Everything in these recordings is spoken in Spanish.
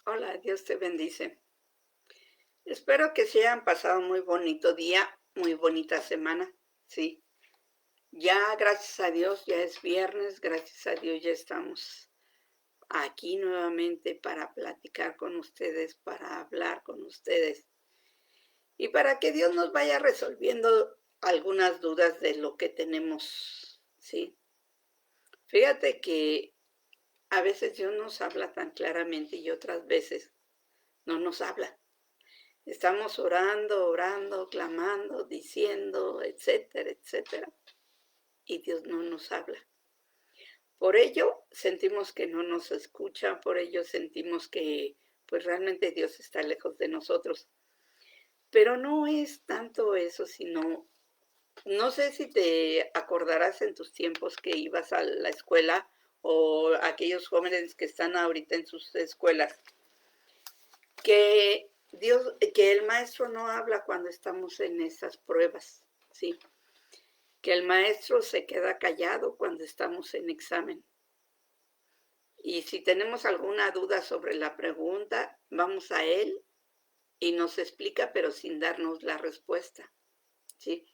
Hola, Dios te bendice. Espero que se hayan pasado muy bonito día, muy bonita semana. Sí, ya gracias a Dios, ya es viernes, gracias a Dios ya estamos aquí nuevamente para platicar con ustedes, para hablar con ustedes y para que Dios nos vaya resolviendo algunas dudas de lo que tenemos. Sí, fíjate que a veces Dios nos habla tan claramente y otras veces no nos habla. Estamos orando, orando, clamando, diciendo, etcétera, etcétera, y Dios no nos habla. Por ello sentimos que no nos escucha, por ello sentimos que pues realmente Dios está lejos de nosotros. Pero no es tanto eso, sino, no sé si te acordarás en tus tiempos que ibas a la escuela o aquellos jóvenes que están ahorita en sus escuelas, que el maestro no habla cuando estamos en esas pruebas, ¿sí? Que el maestro se queda callado cuando estamos en examen. Y si tenemos alguna duda sobre la pregunta, vamos a él y nos explica, pero sin darnos la respuesta, ¿sí?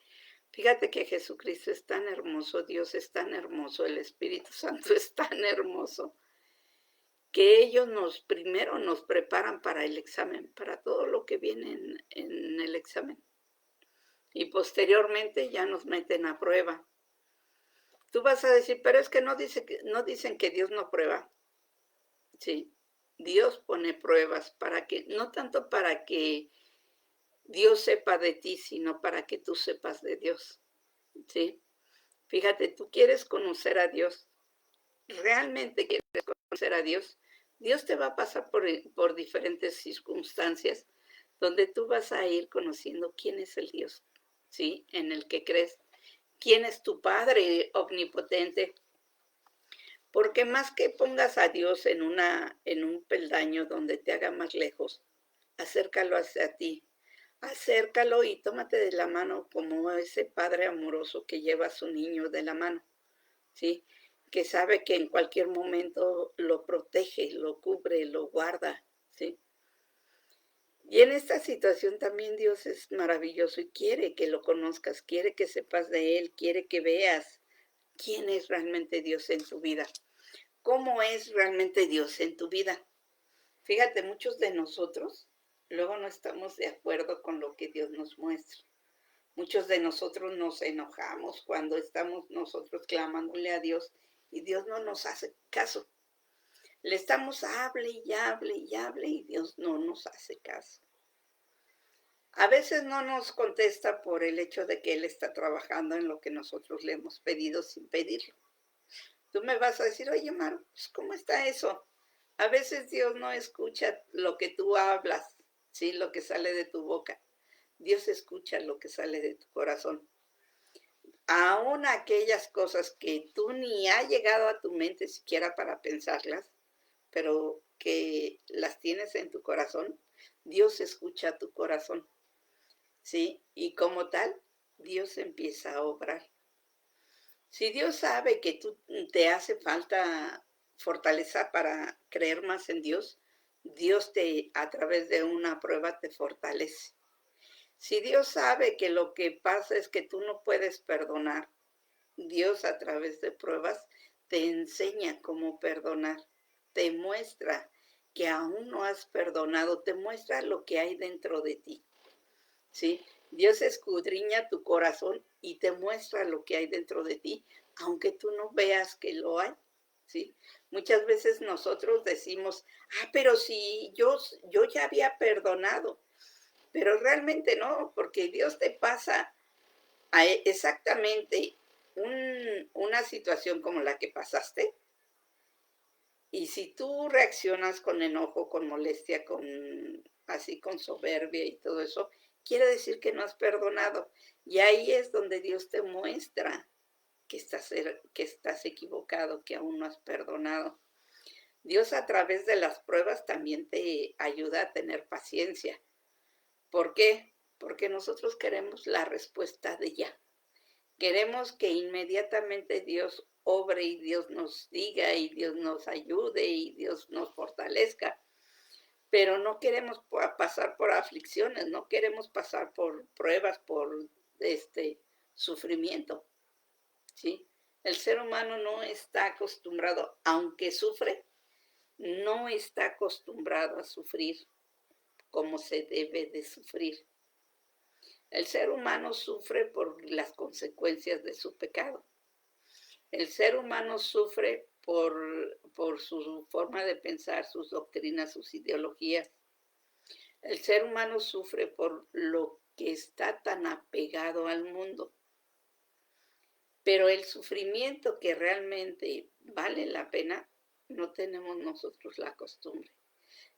Fíjate que Jesucristo es tan hermoso, Dios es tan hermoso, el Espíritu Santo es tan hermoso, que ellos primero nos preparan para el examen, para todo lo que viene en el examen. Y posteriormente ya nos meten a prueba. Tú vas a decir, pero es que no dicen que Dios no prueba. Sí, Dios pone pruebas para que, no tanto para que Dios sepa de ti, sino para que tú sepas de Dios. Sí, fíjate, tú quieres conocer a Dios, realmente quieres conocer a Dios. Dios te va a pasar por diferentes circunstancias donde tú vas a ir conociendo quién es el Dios, ¿sí? En el que crees. ¿Quién es tu Padre omnipotente? Porque más que pongas a Dios en un peldaño donde te haga más lejos, acércalo hacia ti, acércalo y tómate de la mano como ese padre amoroso que lleva a su niño de la mano, ¿sí? Que sabe que en cualquier momento lo protege, lo cubre, lo guarda, ¿sí? Y en esta situación también Dios es maravilloso y quiere que lo conozcas, quiere que sepas de Él, quiere que veas quién es realmente Dios en tu vida. ¿Cómo es realmente Dios en tu vida? Fíjate, muchos de nosotros luego no estamos de acuerdo con lo que Dios nos muestra. Muchos de nosotros nos enojamos cuando estamos nosotros clamándole a Dios y Dios no nos hace caso. Le estamos hable y hable y hable y Dios no nos hace caso. A veces no nos contesta por el hecho de que Él está trabajando en lo que nosotros le hemos pedido sin pedirlo. Tú me vas a decir, oye, Maru, pues, ¿cómo está eso? A veces Dios no escucha lo que tú hablas, ¿sí? Lo que sale de tu boca. Dios escucha lo que sale de tu corazón. Aún aquellas cosas que tú ni ha llegado a tu mente siquiera para pensarlas, pero que las tienes en tu corazón, Dios escucha tu corazón, ¿sí? Y como tal, Dios empieza a obrar. Si Dios sabe que tú te hace falta fortaleza para creer más en Dios, Dios te, a través de una prueba, te fortalece. Si Dios sabe que lo que pasa es que tú no puedes perdonar, Dios a través de pruebas te enseña cómo perdonar, te muestra que aún no has perdonado, te muestra lo que hay dentro de ti. ¿Sí? Dios escudriña tu corazón y te muestra lo que hay dentro de ti, aunque tú no veas que lo hay, ¿sí? Muchas veces nosotros decimos, pero si yo ya había perdonado, pero realmente no, porque Dios te pasa exactamente una situación como la que pasaste, y si tú reaccionas con enojo, con molestia, así con soberbia y todo eso, quiere decir que no has perdonado. Y ahí es donde Dios te muestra que estás equivocado, que aún no has perdonado. Dios a través de las pruebas también te ayuda a tener paciencia. ¿Por qué? Porque nosotros queremos la respuesta de ya. Queremos que inmediatamente Dios obre y Dios nos diga y Dios nos ayude y Dios nos fortalezca. pero no queremos pasar por aflicciones, no queremos pasar por pruebas, por sufrimiento, ¿sí? El ser humano no está acostumbrado, aunque sufre, no está acostumbrado a sufrir como se debe de sufrir. El ser humano sufre por las consecuencias de su pecado. El ser humano sufre por su forma de pensar, sus doctrinas, sus ideologías. El ser humano sufre por lo que está tan apegado al mundo. Pero el sufrimiento que realmente vale la pena, no tenemos nosotros la costumbre.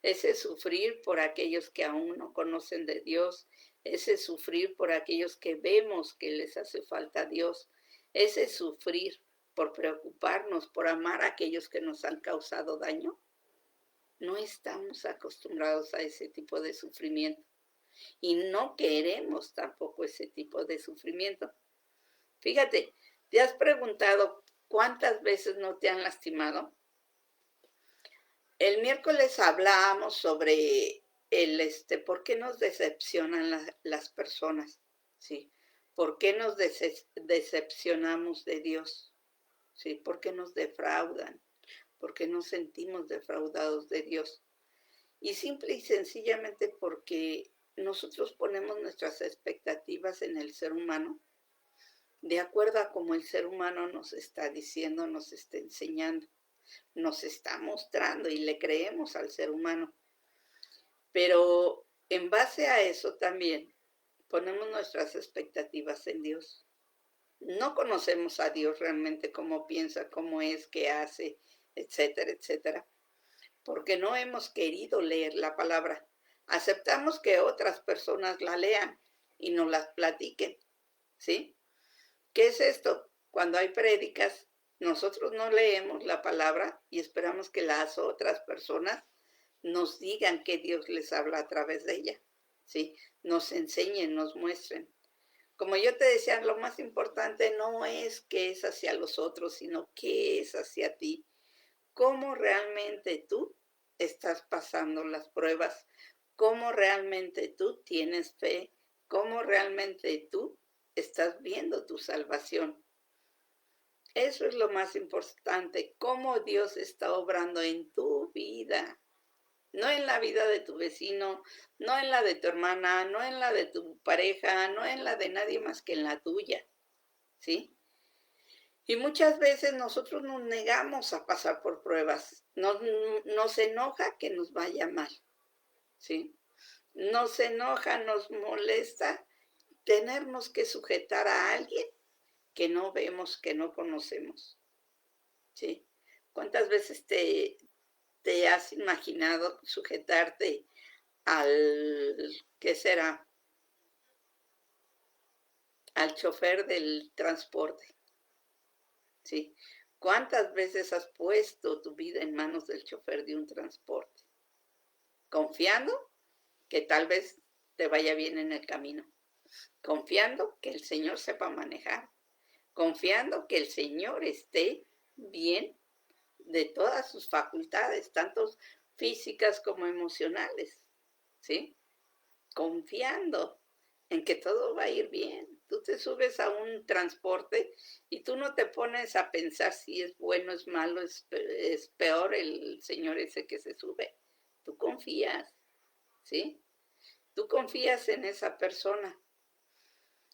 Ese sufrir por aquellos que aún no conocen de Dios, ese sufrir por aquellos que vemos que les hace falta a Dios, ese sufrir por preocuparnos, por amar a aquellos que nos han causado daño, no estamos acostumbrados a ese tipo de sufrimiento y no queremos tampoco ese tipo de sufrimiento. Fíjate, ¿te has preguntado cuántas veces no te han lastimado? El miércoles hablábamos sobre por qué nos decepcionan las personas, ¿sí? ¿Por qué nos decepcionamos de Dios? ¿Sí? ¿Por qué nos defraudan? ¿Por qué nos sentimos defraudados de Dios? Y simple y sencillamente porque nosotros ponemos nuestras expectativas en el ser humano, de acuerdo a cómo el ser humano nos está diciendo, nos está enseñando, nos está mostrando y le creemos al ser humano. Pero en base a eso también ponemos nuestras expectativas en Dios. No conocemos a Dios realmente, cómo piensa, cómo es, qué hace, etcétera, etcétera, porque no hemos querido leer la palabra. Aceptamos que otras personas la lean y nos las platiquen, ¿sí? ¿Qué es esto? Cuando hay prédicas, nosotros no leemos la palabra y esperamos que las otras personas nos digan que Dios les habla a través de ella, ¿sí? Nos enseñen, nos muestren. Como yo te decía, lo más importante no es qué es hacia los otros, sino qué es hacia ti. Cómo realmente tú estás pasando las pruebas, cómo realmente tú tienes fe, cómo realmente tú estás viendo tu salvación. Eso es lo más importante, cómo Dios está obrando en tu vida. No en la vida de tu vecino, no en la de tu hermana, no en la de tu pareja, no en la de nadie más que en la tuya, ¿sí? Y muchas veces nosotros nos negamos a pasar por pruebas. Nos enoja que nos vaya mal, ¿sí? Nos enoja, nos molesta tenernos que sujetar a alguien que no vemos, que no conocemos, ¿sí? ¿Cuántas veces te has imaginado sujetarte ¿qué será? Al chofer del transporte, ¿sí? ¿Cuántas veces has puesto tu vida en manos del chofer de un transporte? Confiando que tal vez te vaya bien en el camino, confiando que el Señor sepa manejar, confiando que el Señor esté bien de todas sus facultades, tanto físicas como emocionales, ¿sí? Confiando en que todo va a ir bien. Tú te subes a un transporte y tú no te pones a pensar si es bueno, es malo, es peor el señor ese que se sube. Tú confías, ¿sí? Tú confías en esa persona.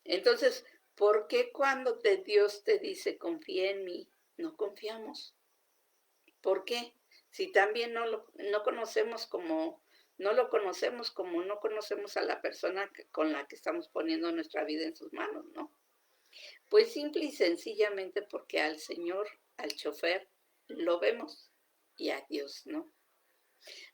Entonces, ¿por qué cuando Dios te dice confía en mí, no confiamos? ¿Por qué? Si también no conocemos como no lo conocemos como no conocemos a la persona con la que estamos poniendo nuestra vida en sus manos, ¿no? Pues simple y sencillamente porque al Señor, al chofer, lo vemos y a Dios no.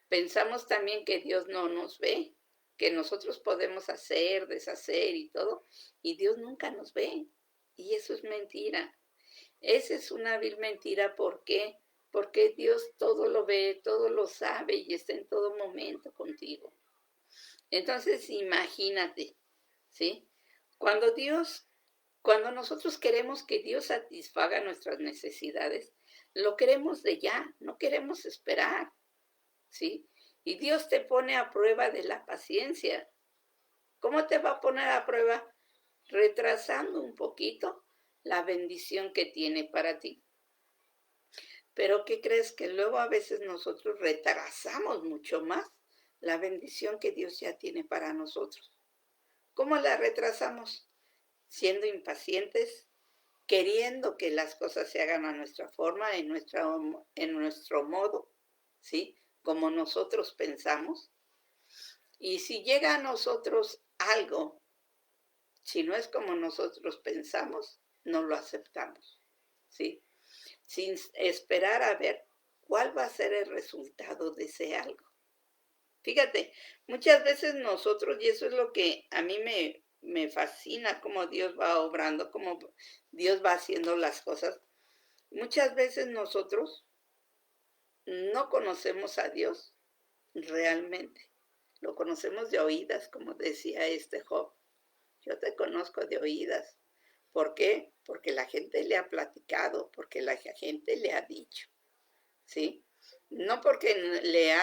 Pensamos también que Dios no nos ve, que nosotros podemos hacer, deshacer y todo, y Dios nunca nos ve. Y eso es mentira. Esa es una vil mentira. ¿Por qué? Porque Dios todo lo ve, todo lo sabe y está en todo momento contigo. Entonces, imagínate, ¿sí? Cuando nosotros queremos que Dios satisfaga nuestras necesidades, lo queremos de ya, no queremos esperar, ¿sí? Y Dios te pone a prueba de la paciencia. ¿Cómo te va a poner a prueba? Retrasando un poquito la bendición que tiene para ti. Pero ¿qué crees? Que luego a veces nosotros retrasamos mucho más la bendición que Dios ya tiene para nosotros. ¿Cómo la retrasamos? Siendo impacientes, queriendo que las cosas se hagan a nuestra forma, en nuestro modo, ¿sí? Como nosotros pensamos. Y si llega a nosotros algo, si no es como nosotros pensamos, no lo aceptamos, ¿sí? Sin esperar a ver cuál va a ser el resultado de ese algo. Fíjate, muchas veces nosotros, y eso es lo que a mí me fascina, cómo Dios va obrando, cómo Dios va haciendo las cosas. Muchas veces nosotros no conocemos a Dios realmente. Lo conocemos de oídas, como decía este Job. Yo te conozco de oídas. ¿Por qué? Porque la gente le ha platicado, porque la gente le ha dicho, ¿sí? No porque le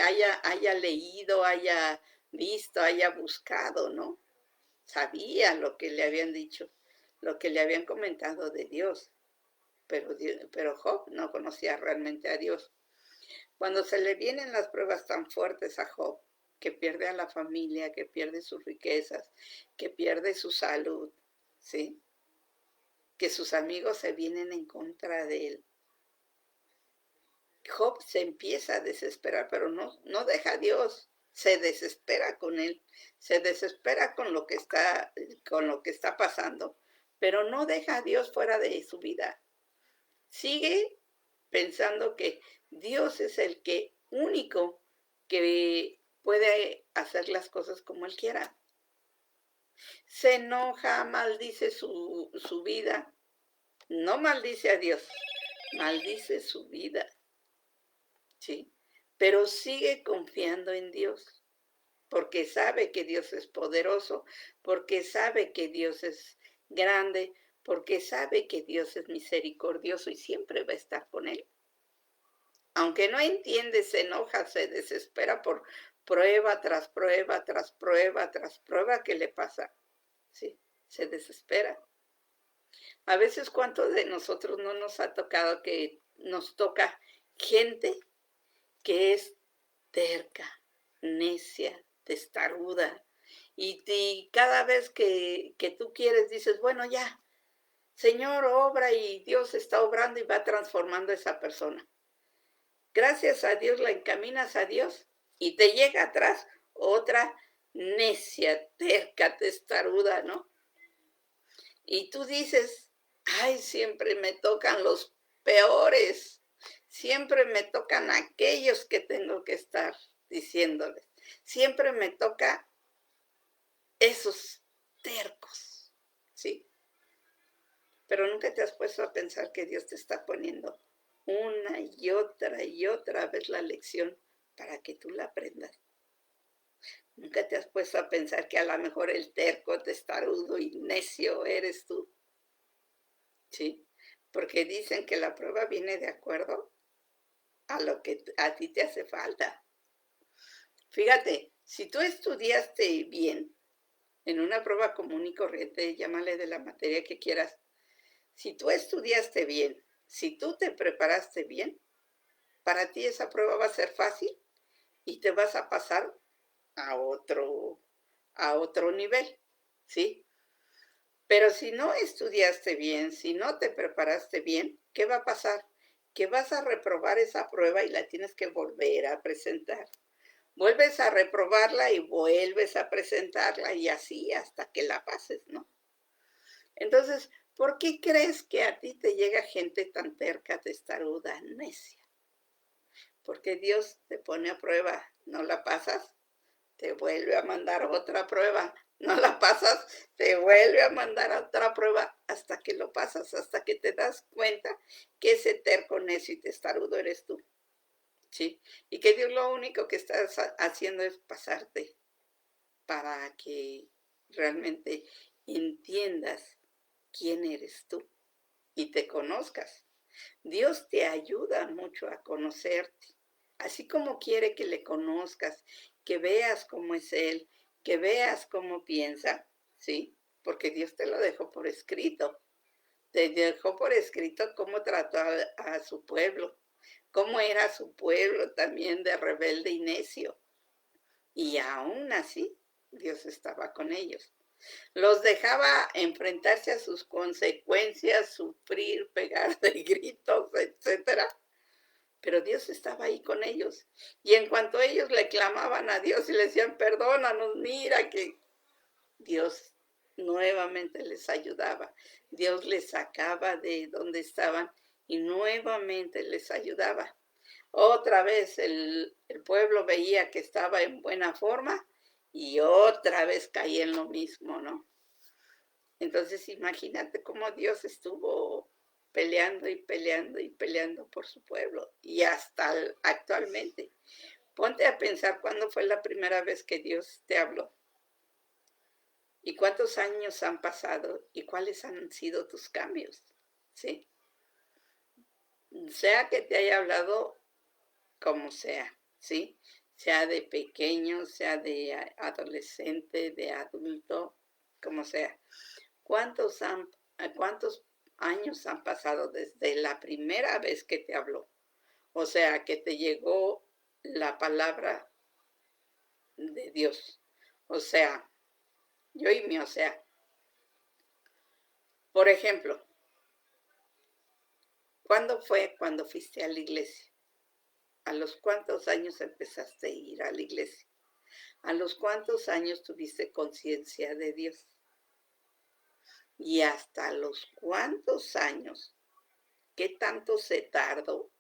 haya leído, haya visto, haya buscado, ¿no? Sabía lo que le habían dicho, lo que le habían comentado de Dios, pero Job no conocía realmente a Dios. Cuando se le vienen las pruebas tan fuertes a Job, que pierde a la familia, que pierde sus riquezas, que pierde su salud, ¿sí? Que sus amigos se vienen en contra de él. Job se empieza a desesperar, pero no deja a Dios, se desespera con él, se desespera con lo que está pasando, pero no deja a Dios fuera de su vida. Sigue pensando que Dios es el único que puede hacer las cosas como él quiera. Se enoja, maldice su vida, no maldice a Dios, maldice su vida, ¿sí? Pero sigue confiando en Dios, porque sabe que Dios es poderoso, porque sabe que Dios es grande, porque sabe que Dios es misericordioso y siempre va a estar con él. Aunque no entiende, se enoja, se desespera por prueba tras prueba, tras prueba, tras prueba que le pasa. Sí, se desespera. A veces, ¿cuántos de nosotros no nos ha tocado que nos toca gente que es terca, necia, testaruda? Y cada vez que tú quieres, dices, bueno, ya, Señor, obra y Dios está obrando y va transformando a esa persona. Gracias a Dios la encaminas a Dios y te llega atrás otra necia, terca, testaruda, ¿no? Y tú dices, ay, siempre me tocan los peores, siempre me tocan aquellos que tengo que estar diciéndoles, siempre me toca esos tercos, ¿sí? Pero nunca te has puesto a pensar que Dios te está poniendo una y otra vez la lección para que tú la aprendas. Nunca te has puesto a pensar que a lo mejor el terco, testarudo y necio eres tú, ¿sí? Porque dicen que la prueba viene de acuerdo a lo que a ti te hace falta. Fíjate, si tú estudiaste bien en una prueba común y corriente, llámale de la materia que quieras, si tú estudiaste bien, si tú te preparaste bien, para ti esa prueba va a ser fácil y te vas a pasar a otro nivel, ¿sí? Pero si no estudiaste bien, si no te preparaste bien, ¿qué va a pasar? Que vas a reprobar esa prueba y la tienes que volver a presentar. Vuelves a reprobarla y vuelves a presentarla y así hasta que la pases, ¿no? Entonces, ¿por qué crees que a ti te llega gente tan terca, testaruda, necia? Porque Dios te pone a prueba, no la pasas, te vuelve a mandar otra prueba, no la pasas, te vuelve a mandar otra prueba hasta que lo pasas, hasta que te das cuenta que ese terco, necio y testarudo eres tú, ¿sí? Y que Dios lo único que está haciendo es pasarte para que realmente entiendas quién eres tú y te conozcas. Dios te ayuda mucho a conocerte, así como quiere que le conozcas, que veas cómo es Él, que veas cómo piensa, ¿sí? Porque Dios te lo dejó por escrito. Te dejó por escrito cómo trató a su pueblo, cómo era su pueblo también de rebelde y necio. Y aún así, Dios estaba con ellos. Los dejaba enfrentarse a sus consecuencias, sufrir, pegar de gritos, etcétera. Pero Dios estaba ahí con ellos. Y en cuanto ellos le clamaban a Dios y le decían, perdónanos, mira que Dios nuevamente les ayudaba. Dios les sacaba de donde estaban y nuevamente les ayudaba. Otra vez el pueblo veía que estaba en buena forma y otra vez caía en lo mismo, ¿no? Entonces imagínate cómo Dios estuvo peleando y peleando y peleando por su pueblo y hasta actualmente. Ponte a pensar cuándo fue la primera vez que Dios te habló y cuántos años han pasado y cuáles han sido tus cambios, ¿sí? Sea que te haya hablado como sea, ¿sí? Sea de pequeño, sea de adolescente, de adulto, como sea. ¿Cuántos años han pasado desde la primera vez que te habló? O sea, que te llegó la palabra de Dios. O sea, yo y mi o sea. Por ejemplo, ¿cuándo fue cuando fuiste a la iglesia? ¿A los cuántos años empezaste a ir a la iglesia? ¿A los cuántos años tuviste conciencia de Dios? ¿Y hasta los cuántos años? ¿Qué tanto se tardó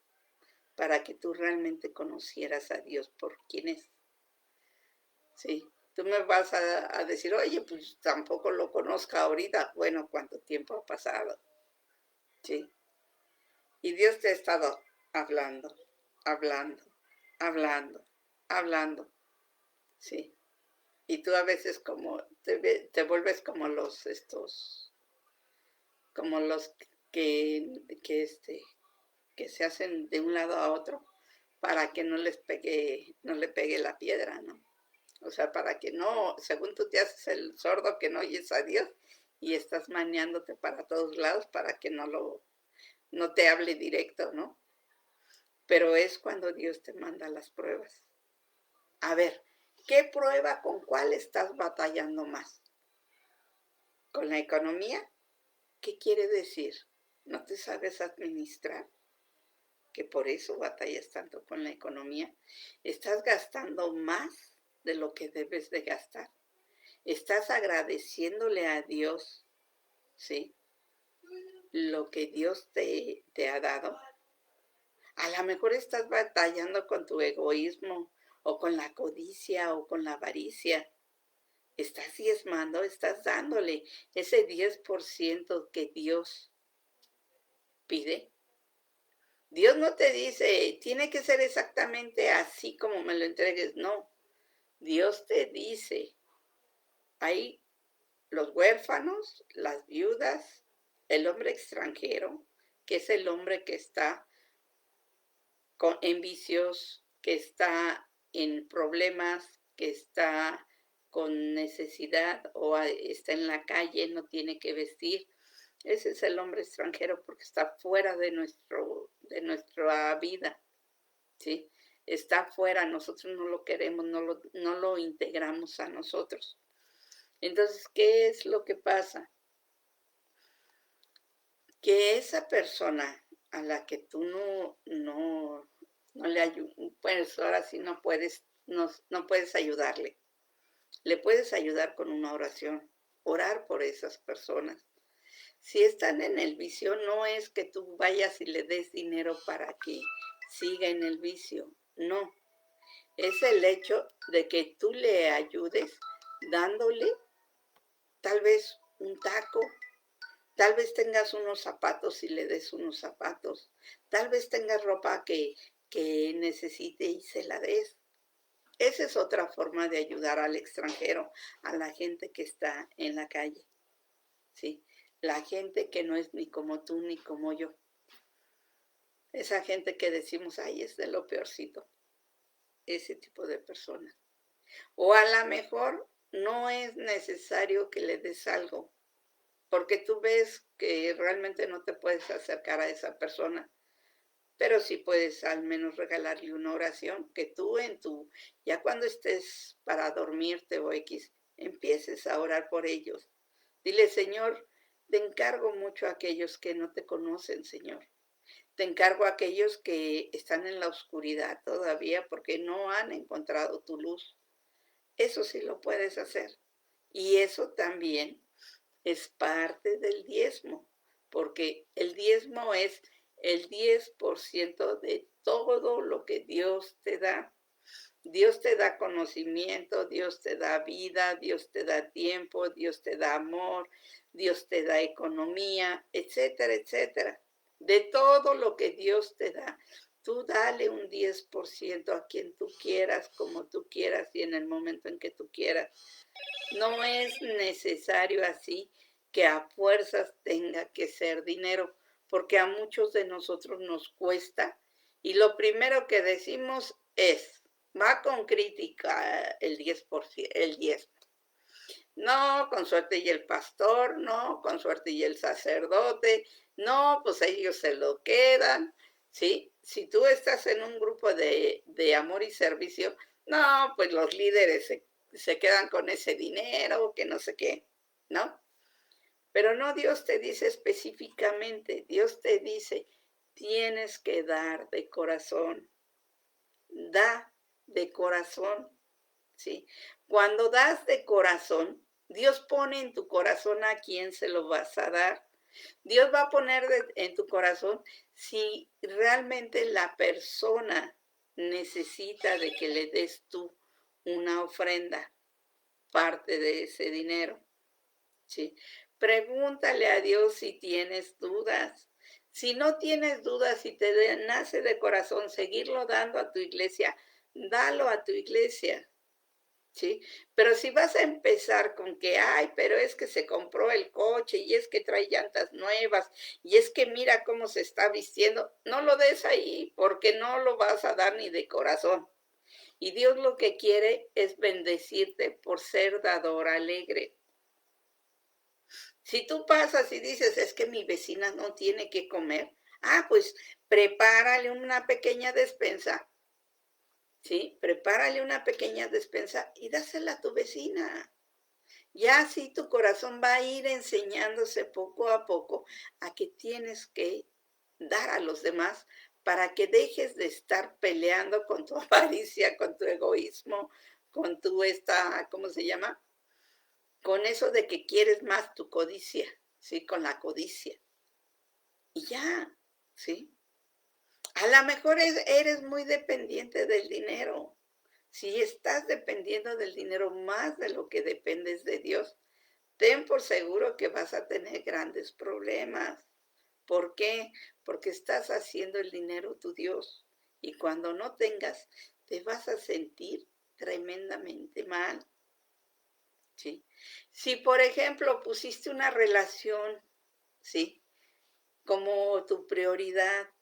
para que tú realmente conocieras a Dios por quién es? Sí, tú me vas a decir, oye, pues tampoco lo conozco ahorita. Bueno, ¿cuánto tiempo ha pasado? Sí, y Dios te ha estado hablando, hablando, hablando, hablando, sí. Y tú a veces como te vuelves como como los que se hacen de un lado a otro para que no le pegue la piedra, ¿no? O sea, para que no, según tú te haces el sordo que no oyes a Dios y estás maniándote para todos lados para que no te hable directo, ¿no? Pero es cuando Dios te manda las pruebas. A ver, ¿qué prueba con cuál estás batallando más? ¿Con la economía? ¿Qué quiere decir? ¿No te sabes administrar? Que por eso batallas tanto con la economía. Estás gastando más de lo que debes de gastar. Estás agradeciéndole a Dios, ¿sí? Lo que Dios te ha dado. A lo mejor estás batallando con tu egoísmo o con la codicia o con la avaricia. Estás diezmando, estás dándole ese 10% que Dios pide. Dios no te dice, tiene que ser exactamente así como me lo entregues. No, Dios te dice, hay los huérfanos, las viudas, el hombre extranjero, que es el hombre que está en vicios, que está en problemas, que está con necesidad o está en la calle, no tiene que vestir. Ese es el hombre extranjero porque está fuera de nuestra vida, ¿sí? Está fuera, nosotros no lo queremos, no lo integramos a nosotros. Entonces, ¿qué es lo que pasa? Que esa persona a la que tú no le ayudas, pues ahora sí no puedes ayudarle. Le puedes ayudar con una oración, orar por esas personas. Si están en el vicio, no es que tú vayas y le des dinero para que siga en el vicio, no. Es el hecho de que tú le ayudes dándole tal vez un taco, tal vez tengas unos zapatos y le des unos zapatos, tal vez tengas ropa que necesite y se la des. Esa es otra forma de ayudar al extranjero, a la gente que está en la calle, ¿sí? La gente que no es ni como tú ni como yo. Esa gente que decimos, ay, es de lo peorcito. ese tipo de personas. O a lo mejor no es necesario que le des algo, porque tú ves que realmente no te puedes acercar a esa persona, pero sí puedes al menos regalarle una oración que tú ya cuando estés para dormirte o X, empieces a orar por ellos. Dile, Señor, te encargo mucho a aquellos que no te conocen, Señor. Te encargo a aquellos que están en la oscuridad todavía porque no han encontrado tu luz. Eso sí lo puedes hacer. Y eso también es parte del diezmo, porque el diezmo es el 10% de todo lo que Dios te da. Dios te da conocimiento, Dios te da vida, Dios te da tiempo, Dios te da amor, Dios te da economía, etcétera, etcétera. De todo lo que Dios te da, tú dale un 10% a quien tú quieras, como tú quieras y en el momento en que tú quieras. No es necesario así que a fuerzas tenga que ser dinero, porque a muchos de nosotros nos cuesta y lo primero que decimos es, va con crítica el 10%, el 10. No, con suerte y el pastor, no, con suerte y el sacerdote, no, pues ellos se lo quedan, ¿sí? Si tú estás en un grupo de amor y servicio, no, pues los líderes se quedan con ese dinero, que no sé qué, ¿no? Pero no, Dios te dice específicamente, Dios te dice, tienes que dar de corazón, da de corazón, ¿sí? Cuando das de corazón, Dios pone en tu corazón a quién se lo vas a dar. Dios va a poner en tu corazón si realmente la persona necesita de que le des tú una ofrenda, parte de ese dinero, ¿sí? Pregúntale a Dios si tienes dudas. Si no tienes dudas, si te nace de corazón seguirlo dando a tu iglesia, dalo a tu iglesia. ¿Sí? Pero si vas a empezar con que, ay, pero es que se compró el coche y es que trae llantas nuevas y es que mira cómo se está vistiendo, no lo des ahí porque no lo vas a dar ni de corazón. Y Dios lo que quiere es bendecirte por ser dador alegre. Si tú pasas y dices, es que mi vecina no tiene que comer, pues prepárale una pequeña despensa. ¿Sí? Prepárale una pequeña despensa y dásela a tu vecina. Ya así tu corazón va a ir enseñándose poco a poco a que tienes que dar a los demás para que dejes de estar peleando con tu avaricia, con tu egoísmo, con ¿cómo se llama? Con eso de que quieres más tu codicia, ¿sí? Con la codicia. Y ya, ¿sí? A lo mejor eres muy dependiente del dinero. Si estás dependiendo del dinero más de lo que dependes de Dios, ten por seguro que vas a tener grandes problemas. ¿Por qué? Porque estás haciendo el dinero tu Dios. Y cuando no tengas, te vas a sentir tremendamente mal. ¿Sí? Si, por ejemplo, pusiste una relación, ¿sí? Como tu prioridad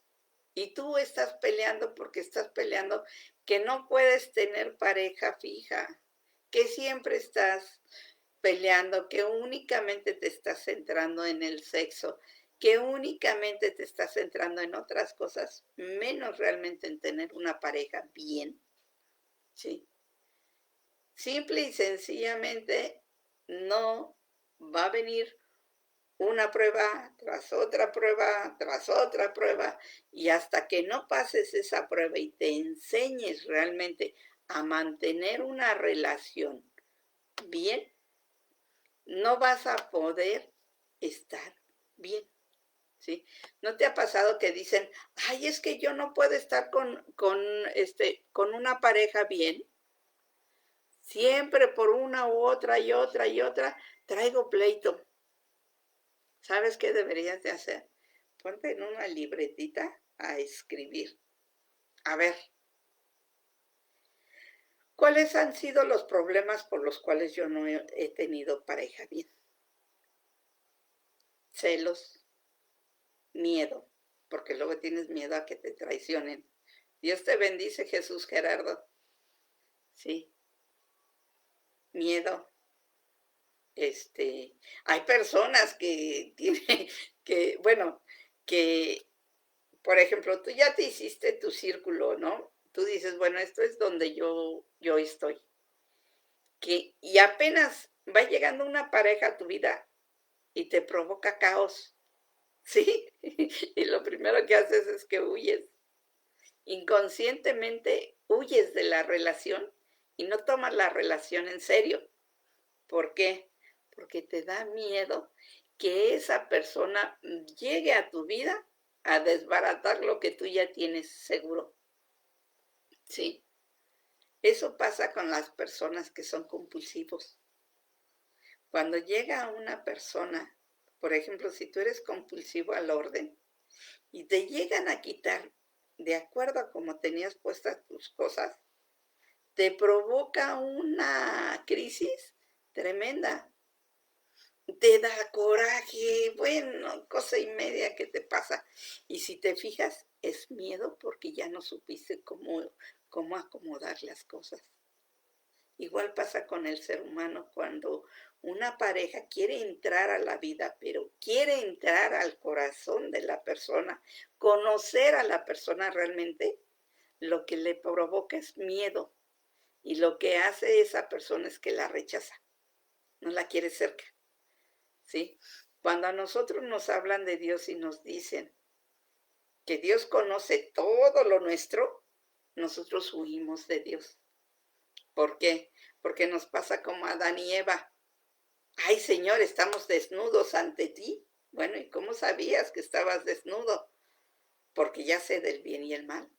y tú estás peleando porque estás peleando que no puedes tener pareja fija, que siempre estás peleando, que únicamente te estás centrando en el sexo, que únicamente te estás centrando en otras cosas, menos realmente en tener una pareja bien, ¿sí? Simple y sencillamente no va a venir una prueba tras otra prueba, tras otra prueba, y hasta que no pases esa prueba y te enseñes realmente a mantener una relación bien, no vas a poder estar bien, ¿sí? ¿No te ha pasado que dicen, ay, es que yo no puedo estar con una pareja bien? Siempre por una u otra y otra y otra, traigo pleito. ¿Sabes qué deberías de hacer? Ponte en una libretita a escribir. A ver, ¿cuáles han sido los problemas por los cuales yo no he tenido pareja bien? Celos, miedo, porque luego tienes miedo a que te traicionen. Dios te bendice, Jesús Gerardo. ¿sí? Miedo. Hay personas que tienen, bueno, que, por ejemplo, tú ya te hiciste tu círculo, ¿no? Tú dices, bueno, esto es donde yo estoy. Y apenas va llegando una pareja a tu vida y te provoca caos, ¿sí? Y lo primero que haces es que huyes. Inconscientemente huyes de la relación y no tomas la relación en serio. ¿Por qué? Porque te da miedo que esa persona llegue a tu vida a desbaratar lo que tú ya tienes seguro. Sí, eso pasa con las personas que son compulsivos. Cuando llega una persona, por ejemplo, si tú eres compulsivo al orden y te llegan a quitar de acuerdo a cómo tenías puestas tus cosas, te provoca una crisis tremenda. Te da coraje, bueno, cosa y media que te pasa. Y si te fijas, es miedo porque ya no supiste cómo acomodar las cosas. Igual pasa con el ser humano cuando una pareja quiere entrar a la vida, pero quiere entrar al corazón de la persona, conocer a la persona realmente, lo que le provoca es miedo. Y lo que hace esa persona es que la rechaza, no la quiere cerca. ¿Sí? Cuando a nosotros nos hablan de Dios y nos dicen que Dios conoce todo lo nuestro, nosotros huimos de Dios. ¿Por qué? Porque nos pasa como a Adán y Eva. Ay, Señor, estamos desnudos ante ti. Bueno, ¿y cómo sabías que estabas desnudo? Porque ya sé del bien y el mal.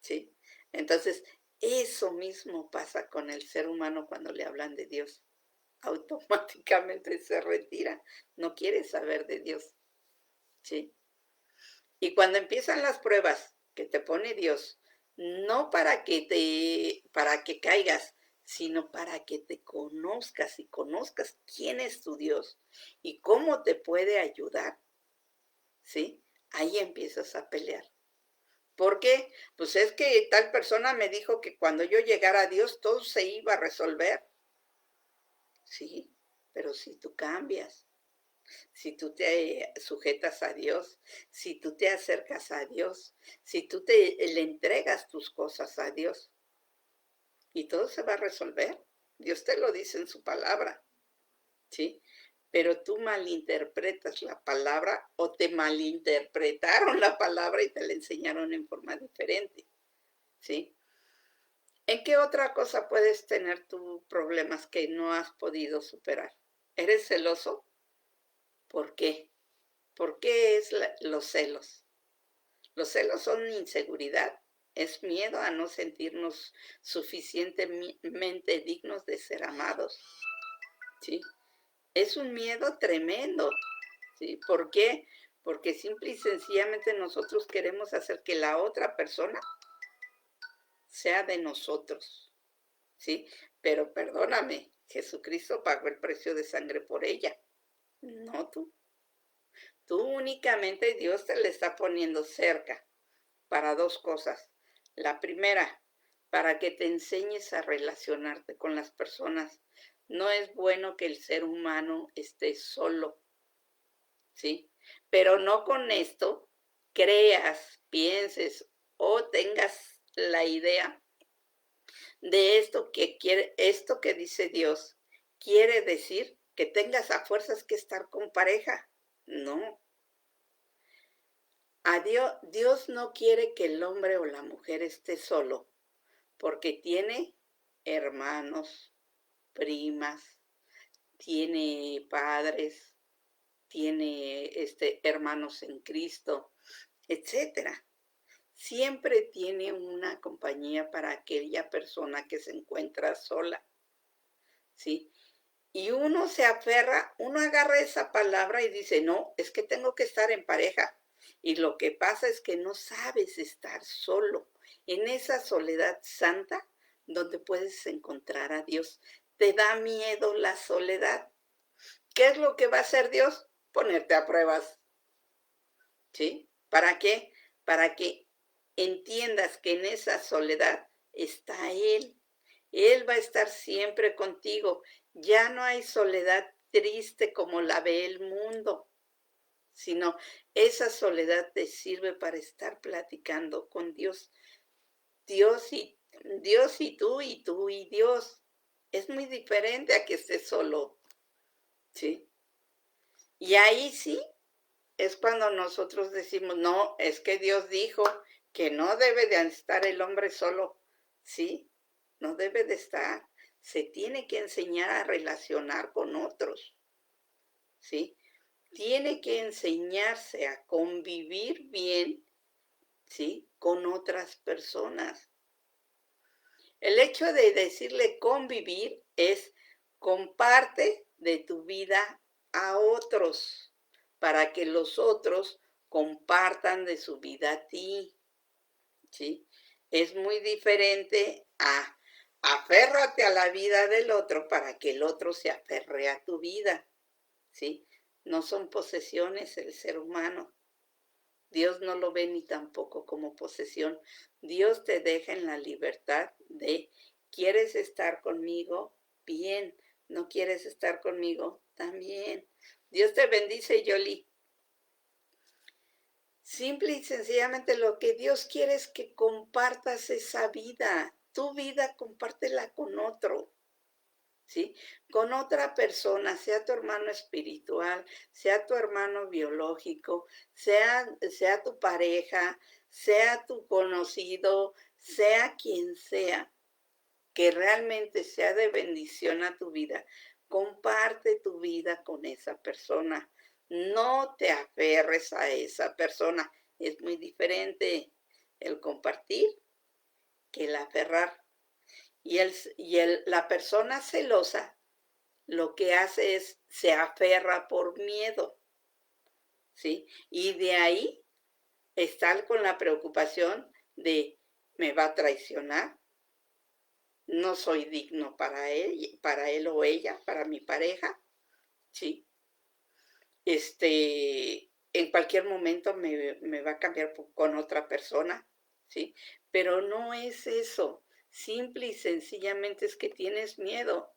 ¿Sí? Entonces, eso mismo pasa con el ser humano cuando le hablan de Dios. Automáticamente se retira, no quiere saber de Dios. ¿Sí? Y cuando empiezan las pruebas que te pone Dios, no para que caigas, sino para que te conozcas y conozcas quién es tu Dios y cómo te puede ayudar, ¿sí? Ahí empiezas a pelear. ¿Por qué? Pues es que tal persona me dijo que cuando yo llegara a Dios todo se iba a resolver. Sí, pero si tú cambias, si tú te sujetas a Dios, si tú te acercas a Dios, si tú le entregas tus cosas a Dios, y todo se va a resolver. Dios te lo dice en su palabra, ¿sí? Pero tú malinterpretas la palabra o te malinterpretaron la palabra y te la enseñaron en forma diferente, ¿sí? ¿En qué otra cosa puedes tener tú problemas que no has podido superar? ¿Eres celoso? ¿Por qué? ¿Por qué es los celos? Los celos son inseguridad, es miedo a no sentirnos suficientemente dignos de ser amados, ¿sí? Es un miedo tremendo, ¿sí? ¿Por qué? Porque simple y sencillamente nosotros queremos hacer que la otra persona sea de nosotros, ¿sí? Pero perdóname, Jesucristo pagó el precio de sangre por ella, no tú. Tú únicamente Dios te le está poniendo cerca para dos cosas. La primera, para que te enseñes a relacionarte con las personas. No es bueno que el ser humano esté solo, ¿sí? Pero no con esto creas, pienses o tengas la idea de esto que dice Dios, quiere decir que tengas a fuerzas que estar con pareja. No. Dios no quiere que el hombre o la mujer esté solo, porque tiene hermanos, primas, tiene padres, tiene hermanos en Cristo, etcétera. Siempre tiene una compañía para aquella persona que se encuentra sola, ¿sí? Y uno se aferra, uno agarra esa palabra y dice, no, es que tengo que estar en pareja. Y lo que pasa es que no sabes estar solo en esa soledad santa donde puedes encontrar a Dios. Te da miedo la soledad. ¿Qué es lo que va a hacer Dios? Ponerte a pruebas. ¿Sí? ¿Para qué? Para que entiendas que en esa soledad está Él. Él va a estar siempre contigo. Ya no hay soledad triste como la ve el mundo, sino esa soledad te sirve para estar platicando con Dios. Dios y, Dios y tú y tú y Dios. Es muy diferente a que estés solo, ¿sí? Y ahí sí es cuando nosotros decimos, no, es que Dios dijo que no debe de estar el hombre solo, ¿sí? No debe de estar. Se tiene que enseñar a relacionar con otros, ¿sí? Tiene que enseñarse a convivir bien, ¿sí? Con otras personas. El hecho de decirle convivir es comparte de tu vida a otros para que los otros compartan de su vida a ti, ¿sí? Es muy diferente a aférrate a la vida del otro para que el otro se aferre a tu vida, ¿sí? No son posesiones el ser humano. Dios no lo ve ni tampoco como posesión. Dios te deja en la libertad de, ¿quieres estar conmigo? Bien. ¿No quieres estar conmigo? También. Dios te bendice, Yoli. Simple y sencillamente lo que Dios quiere es que compartas esa vida. Tu vida, compártela con otro. ¿Sí? Con otra persona, sea tu hermano espiritual, sea tu hermano biológico, sea tu pareja, sea tu conocido, sea quien sea, que realmente sea de bendición a tu vida. Comparte tu vida con esa persona. No te aferres a esa persona. Es muy diferente el compartir que el aferrar. La persona celosa lo que hace es se aferra por miedo, ¿sí? Y de ahí estar con la preocupación de me va a traicionar, no soy digno para él o ella, para mi pareja, ¿sí? En cualquier momento me va a cambiar con otra persona, ¿sí? Pero no es eso, simple y sencillamente es que tienes miedo.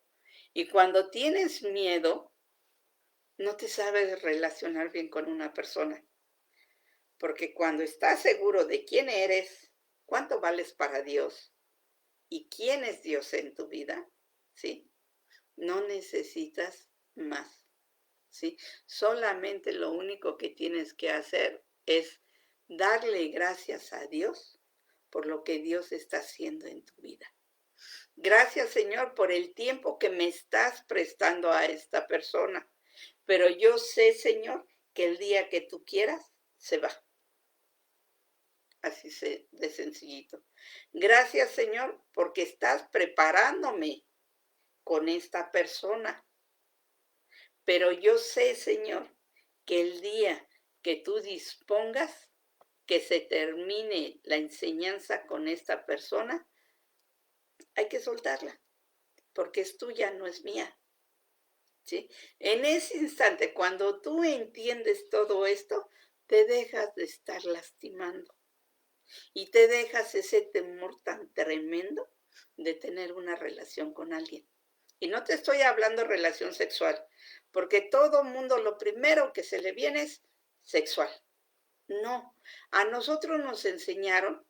Y cuando tienes miedo, no te sabes relacionar bien con una persona. Porque cuando estás seguro de quién eres, cuánto vales para Dios y quién es Dios en tu vida, ¿sí? No necesitas más, ¿sí? Solamente lo único que tienes que hacer es darle gracias a Dios por lo que Dios está haciendo en tu vida. Gracias, Señor, por el tiempo que me estás prestando a esta persona. Pero yo sé, Señor, que el día que tú quieras, se va. Así de sencillito. Gracias, Señor, porque estás preparándome con esta persona. Pero yo sé, Señor, que el día que tú dispongas que se termine la enseñanza con esta persona, hay que soltarla, porque es tuya, no es mía. ¿Sí? En ese instante, cuando tú entiendes todo esto, te dejas de estar lastimando y te dejas ese temor tan tremendo de tener una relación con alguien. Y no te estoy hablando de relación sexual, porque todo mundo lo primero que se le viene es sexual. No, a nosotros nos enseñaron,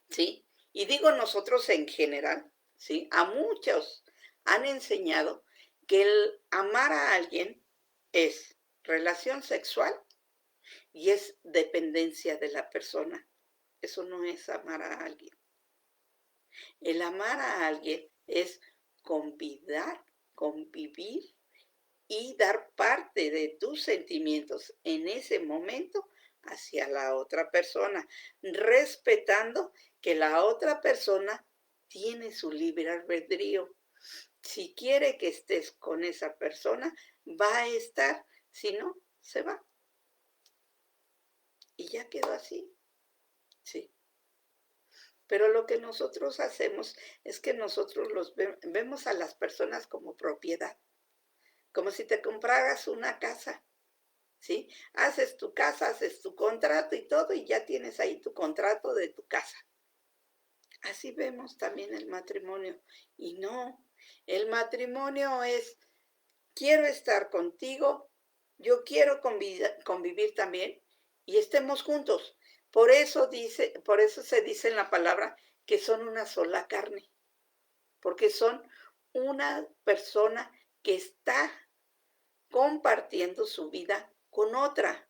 ¿sí? Y digo nosotros en general, ¿sí? A muchos han enseñado que el amar a alguien es relación sexual y es dependencia de la persona. Eso no es amar a alguien. El amar a alguien es convivir y dar parte de tus sentimientos en ese momento hacia la otra persona, respetando que la otra persona tiene su libre albedrío. Si quiere que estés con esa persona, va a estar, si no, se va. Y ya quedó así, sí. Pero lo que nosotros hacemos es que nosotros vemos a las personas como propiedad, como si te compraras una casa, ¿sí? Haces tu casa, haces tu contrato y todo, y ya tienes ahí tu contrato de tu casa. Así vemos también el matrimonio. Y no, el matrimonio es, quiero estar contigo, yo quiero convivir también y estemos juntos. Por eso se dice en la palabra que son una sola carne, porque son una persona que está compartiendo su vida con otra,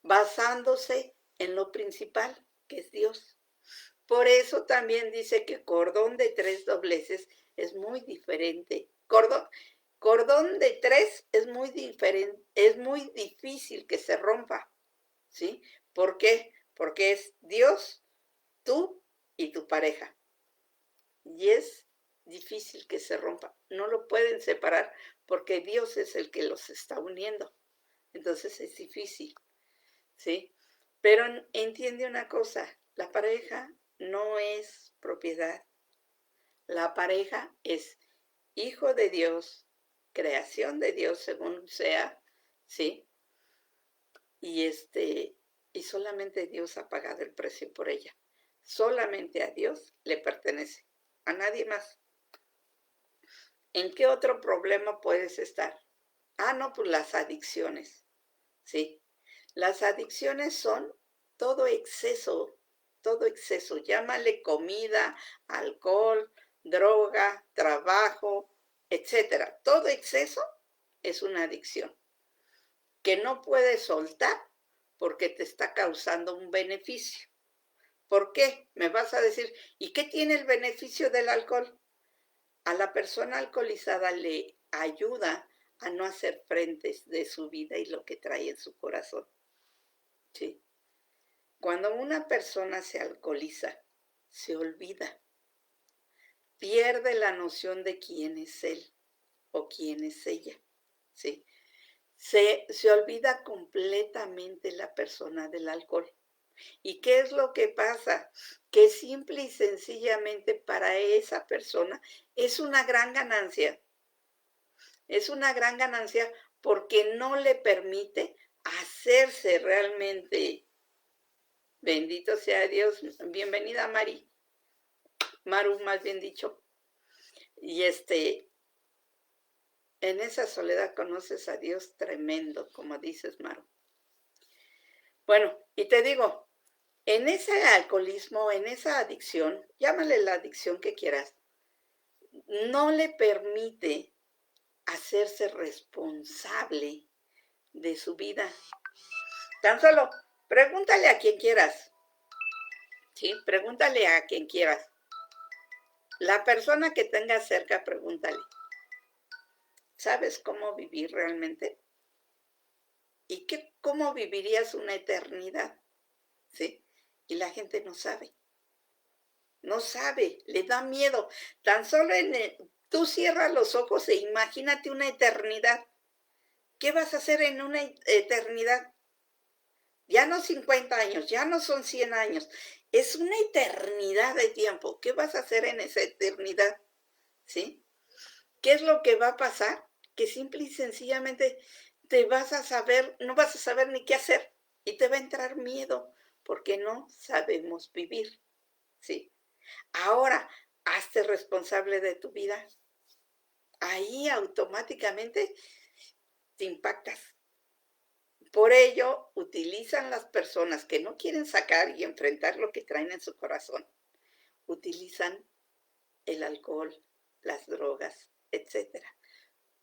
basándose en lo principal, que es Dios. Por eso también dice que cordón de 3 dobleces es muy diferente. Cordón de 3 es muy diferente, es muy difícil que se rompa, ¿sí? ¿Por qué? Porque es Dios, tú y tu pareja. Y es difícil que se rompa. No lo pueden separar porque Dios es el que los está uniendo. Entonces es difícil, ¿sí? Pero entiende una cosa, la pareja no es propiedad. La pareja es hijo de Dios, creación de Dios según sea, ¿sí? Y y solamente Dios ha pagado el precio por ella. Solamente a Dios le pertenece, a nadie más. ¿En qué otro problema puedes estar? Ah, no, pues las adicciones, ¿sí? Las adicciones son todo exceso, llámale comida, alcohol, droga, trabajo, etcétera. Todo exceso es una adicción que no puedes soltar porque te está causando un beneficio. ¿Por qué? Me vas a decir, ¿y qué tiene el beneficio del alcohol? A la persona alcoholizada le ayuda a no hacer frentes de su vida y lo que trae en su corazón. ¿Sí? Cuando una persona se alcoholiza, se olvida, pierde la noción de quién es él o quién es ella. ¿Sí? Se olvida completamente la persona del alcohol. ¿Y qué es lo que pasa? Que simple y sencillamente para esa persona es una gran ganancia. Es una gran ganancia porque no le permite hacerse realmente, bendito sea Dios, bienvenida Mari, Maru más bien dicho, y en esa soledad conoces a Dios tremendo, como dices Maru. Bueno, y te digo, en ese alcoholismo, en esa adicción, llámale la adicción que quieras, no le permite hacerse responsable de su vida. Tan solo pregúntale a quien quieras, ¿sí? Pregúntale a quien quieras. La persona que tengas cerca, pregúntale, ¿sabes cómo vivir realmente? ¿Y cómo vivirías una eternidad? ¿Sí? Y la gente no sabe. No sabe, le da miedo. Tan solo tú cierras los ojos e imagínate una eternidad. ¿Qué vas a hacer en una eternidad? Ya no 50 años, ya no son 100 años. Es una eternidad de tiempo. ¿Qué vas a hacer en esa eternidad? ¿Sí? ¿Qué es lo que va a pasar? Que simple y sencillamente no vas a saber ni qué hacer y te va a entrar miedo porque no sabemos vivir, ¿sí? Ahora, hazte responsable de tu vida. Ahí automáticamente te impactas. Por ello, utilizan las personas que no quieren sacar y enfrentar lo que traen en su corazón. Utilizan el alcohol, las drogas, etcétera.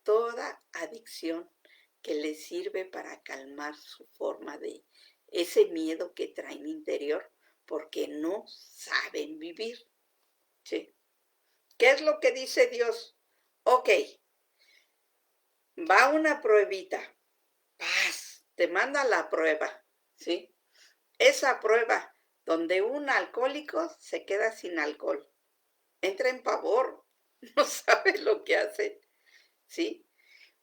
Toda adicción que les sirve para calmar su forma de ese miedo que traen interior porque no saben vivir. ¿Sí? ¿Qué es lo que dice Dios? Ok, va una pruebita, paz, te manda la prueba, ¿sí? Esa prueba donde un alcohólico se queda sin alcohol, entra en pavor, no sabe lo que hace, ¿sí?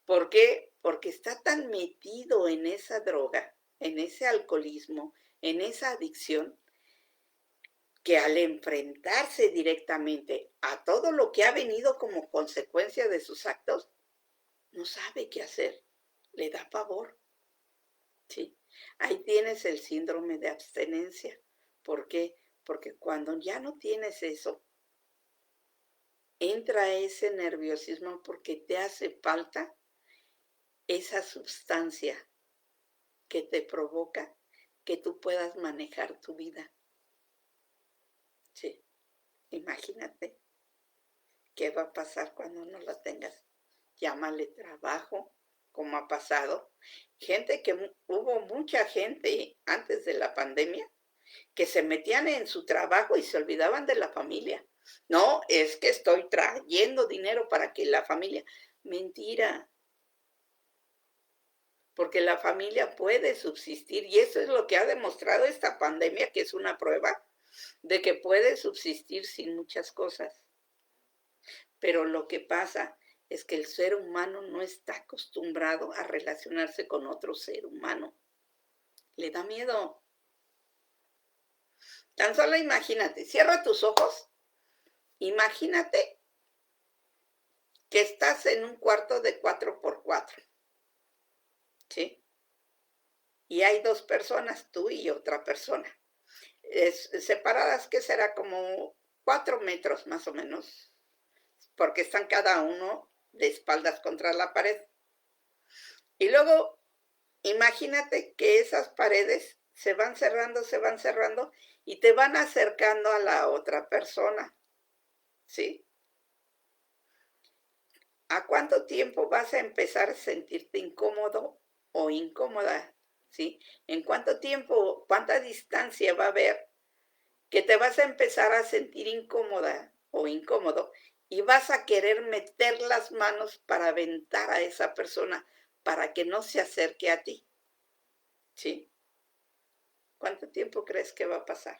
¿Por qué? Porque está tan metido en esa droga, en ese alcoholismo, en esa adicción, que al enfrentarse directamente a todo lo que ha venido como consecuencia de sus actos, no sabe qué hacer, le da pavor, ¿sí? Ahí tienes el síndrome de abstenencia. ¿Por qué? Porque cuando ya no tienes eso, entra ese nerviosismo porque te hace falta esa sustancia que te provoca que tú puedas manejar tu vida. Sí, imagínate qué va a pasar cuando no la tengas. Llámale trabajo, como ha pasado. Hubo mucha gente antes de la pandemia que se metían en su trabajo y se olvidaban de la familia. No, es que estoy trayendo dinero para que la familia... Mentira, porque la familia puede subsistir y eso es lo que ha demostrado esta pandemia, que es una prueba de que puede subsistir sin muchas cosas. Pero lo que pasa es que el ser humano no está acostumbrado a relacionarse con otro ser humano. Le da miedo. Tan solo imagínate, cierra tus ojos, imagínate que estás en un cuarto de 4x4, ¿sí? Y hay dos personas, tú y otra persona. Separadas, que será como 4 metros más o menos, porque están cada uno de espaldas contra la pared. Y luego, imagínate que esas paredes se van cerrando y te van acercando a la otra persona, ¿sí? ¿A cuánto tiempo vas a empezar a sentirte incómodo o incómoda? ¿Sí? ¿En cuánto tiempo, cuánta distancia va a haber que te vas a empezar a sentir incómoda o incómodo y vas a querer meter las manos para aventar a esa persona para que no se acerque a ti? ¿Sí? ¿Cuánto tiempo crees que va a pasar?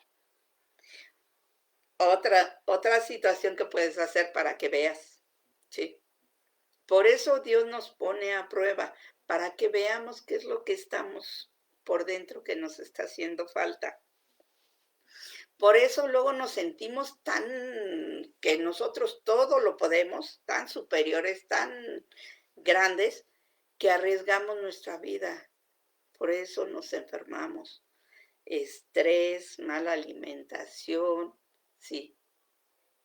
Otra situación que puedes hacer para que veas, ¿sí? Por eso Dios nos pone a prueba, para que veamos qué es lo que estamos por dentro que nos está haciendo falta. Por eso luego nos sentimos tan, que nosotros todo lo podemos, tan superiores, tan grandes, que arriesgamos nuestra vida. Por eso nos enfermamos. Estrés, mala alimentación, sí,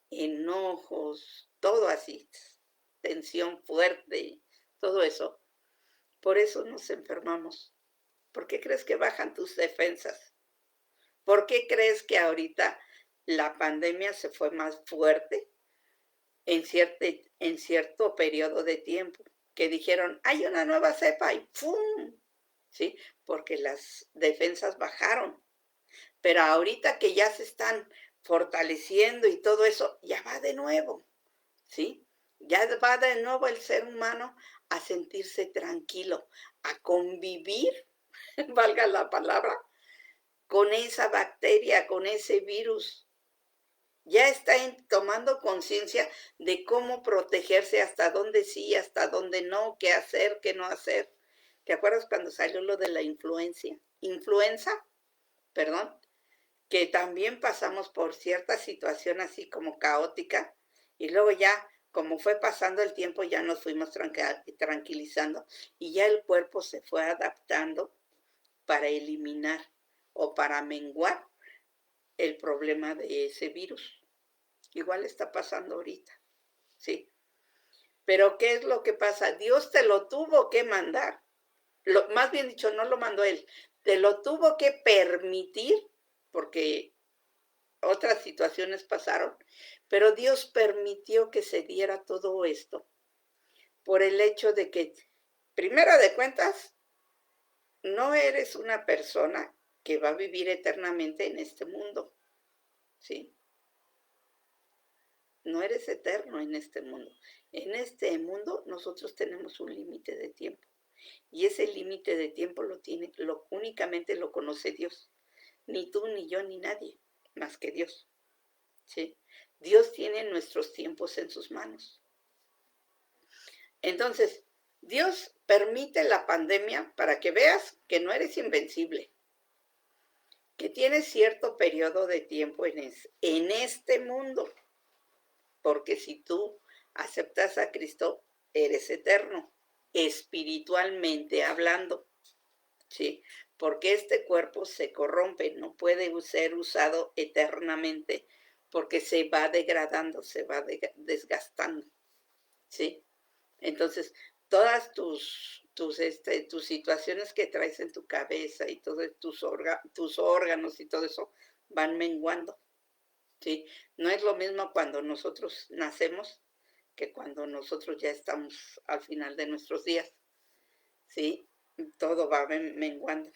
enojos, todo así, tensión fuerte, todo eso. Por eso nos enfermamos. ¿Por qué crees que bajan tus defensas? ¿Por qué crees que ahorita la pandemia se fue más fuerte en cierto periodo de tiempo? Que dijeron, hay una nueva cepa y ¡pum! ¿Sí? Porque las defensas bajaron. Pero ahorita que ya se están fortaleciendo y todo eso, ya va de nuevo, ¿sí? Ya va de nuevo el ser humano a sentirse tranquilo, a convivir, valga la palabra, con esa bacteria, con ese virus. Ya está tomando conciencia de cómo protegerse, hasta dónde sí, hasta dónde no, qué hacer, qué no hacer. ¿Te acuerdas cuando salió lo de la influenza? Perdón, que también pasamos por cierta situación así como caótica y luego ya, como fue pasando el tiempo, ya nos fuimos tranquilizando y ya el cuerpo se fue adaptando para eliminar o para menguar el problema de ese virus. Igual está pasando ahorita, ¿sí? Pero ¿qué es lo que pasa? Dios te lo tuvo que mandar. Más bien dicho, no lo mandó Él. Te lo tuvo que permitir porque otras situaciones pasaron, pero Dios permitió que se diera todo esto por el hecho de que, primero de cuentas, no eres una persona que va a vivir eternamente en este mundo, ¿sí? No eres eterno en este mundo. En este mundo nosotros tenemos un límite de tiempo y ese límite de tiempo únicamente lo conoce Dios. Ni tú, ni yo, ni nadie, más que Dios. ¿Sí? Dios tiene nuestros tiempos en sus manos. Entonces, Dios permite la pandemia para que veas que no eres invencible, que tienes cierto periodo de tiempo en este mundo, porque si tú aceptas a Cristo, eres eterno, espiritualmente hablando, ¿sí? porque este cuerpo se corrompe, no puede ser usado eternamente, porque se va degradando, se va desgastando, ¿sí? Entonces, todas tus situaciones que traes en tu cabeza y todos tus órganos y todo eso van menguando, ¿sí? No es lo mismo cuando nosotros nacemos que cuando nosotros ya estamos al final de nuestros días, ¿sí? Todo va menguando.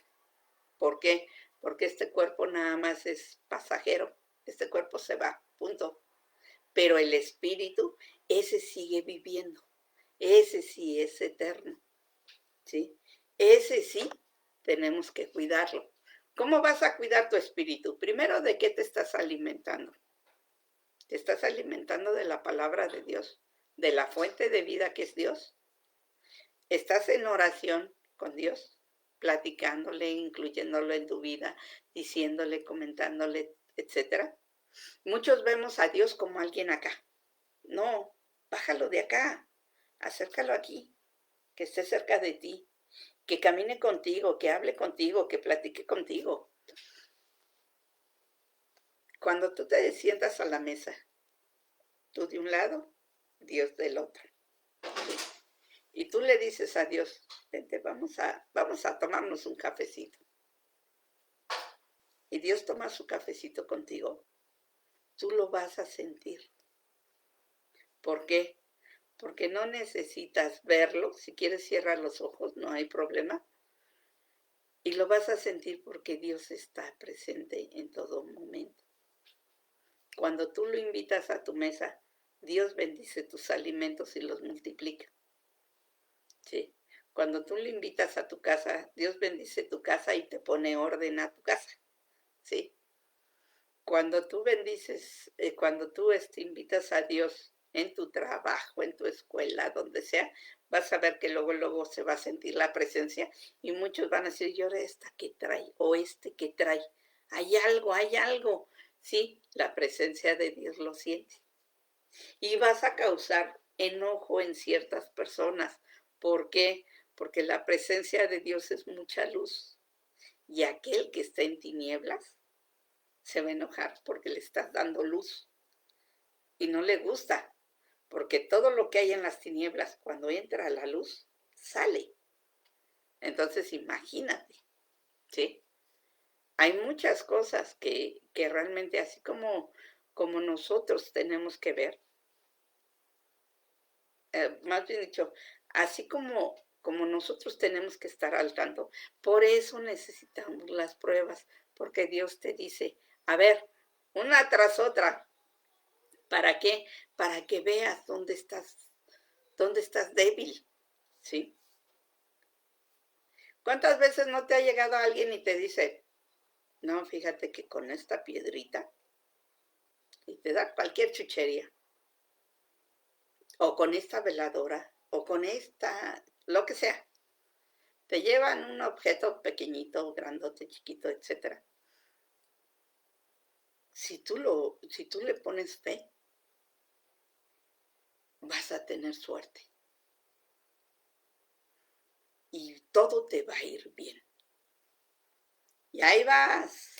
¿Por qué? Porque este cuerpo nada más es pasajero, este cuerpo se va, punto. Pero el espíritu, ese sigue viviendo, ese sí es eterno, ¿sí? Ese sí tenemos que cuidarlo. ¿Cómo vas a cuidar tu espíritu? Primero, ¿de qué te estás alimentando? Te estás alimentando de la palabra de Dios, de la fuente de vida que es Dios. Estás en oración con Dios, platicándole, incluyéndolo en tu vida, diciéndole, comentándole, etcétera. Muchos vemos a Dios como alguien acá. No, bájalo de acá, acércalo aquí, que esté cerca de ti, que camine contigo, que hable contigo, que platique contigo. Cuando tú te sientas a la mesa, tú de un lado, Dios del otro. Y tú le dices a Dios, vente, vamos a tomarnos un cafecito. Y Dios toma su cafecito contigo, tú lo vas a sentir. ¿Por qué? Porque no necesitas verlo. Si quieres, cierra los ojos, no hay problema. Y lo vas a sentir porque Dios está presente en todo momento. Cuando tú lo invitas a tu mesa, Dios bendice tus alimentos y los multiplica. ¿Sí? Cuando tú lo invitas a tu casa, Dios bendice tu casa y te pone orden a tu casa. ¿Sí? Cuando tú bendices, cuando tú invitas a Dios en tu trabajo, en tu escuela, donde sea, vas a ver que luego se va a sentir la presencia y muchos van a decir, yo esta que trae o este que trae. Hay algo. Sí, la presencia de Dios lo siente. Y vas a causar enojo en ciertas personas. ¿Por qué? Porque la presencia de Dios es mucha luz. Y aquel que está en tinieblas se va a enojar porque le estás dando luz. Y no le gusta, porque todo lo que hay en las tinieblas, cuando entra la luz, sale. Entonces, imagínate, ¿sí? Hay muchas cosas que realmente, así como nosotros tenemos que ver, más bien dicho, así como nosotros tenemos que estar al tanto, por eso necesitamos las pruebas, porque Dios te dice, a ver, una tras otra, ¿para qué? Para que veas dónde estás débil, ¿sí? ¿Cuántas veces no te ha llegado alguien y te dice, no, fíjate que con esta piedrita, y te da cualquier chuchería, o con esta veladora, o con esta, lo que sea, te llevan un objeto pequeñito, grandote, chiquito, etcétera. Si tú le pones fe, vas a tener suerte. Y todo te va a ir bien. Y ahí vas,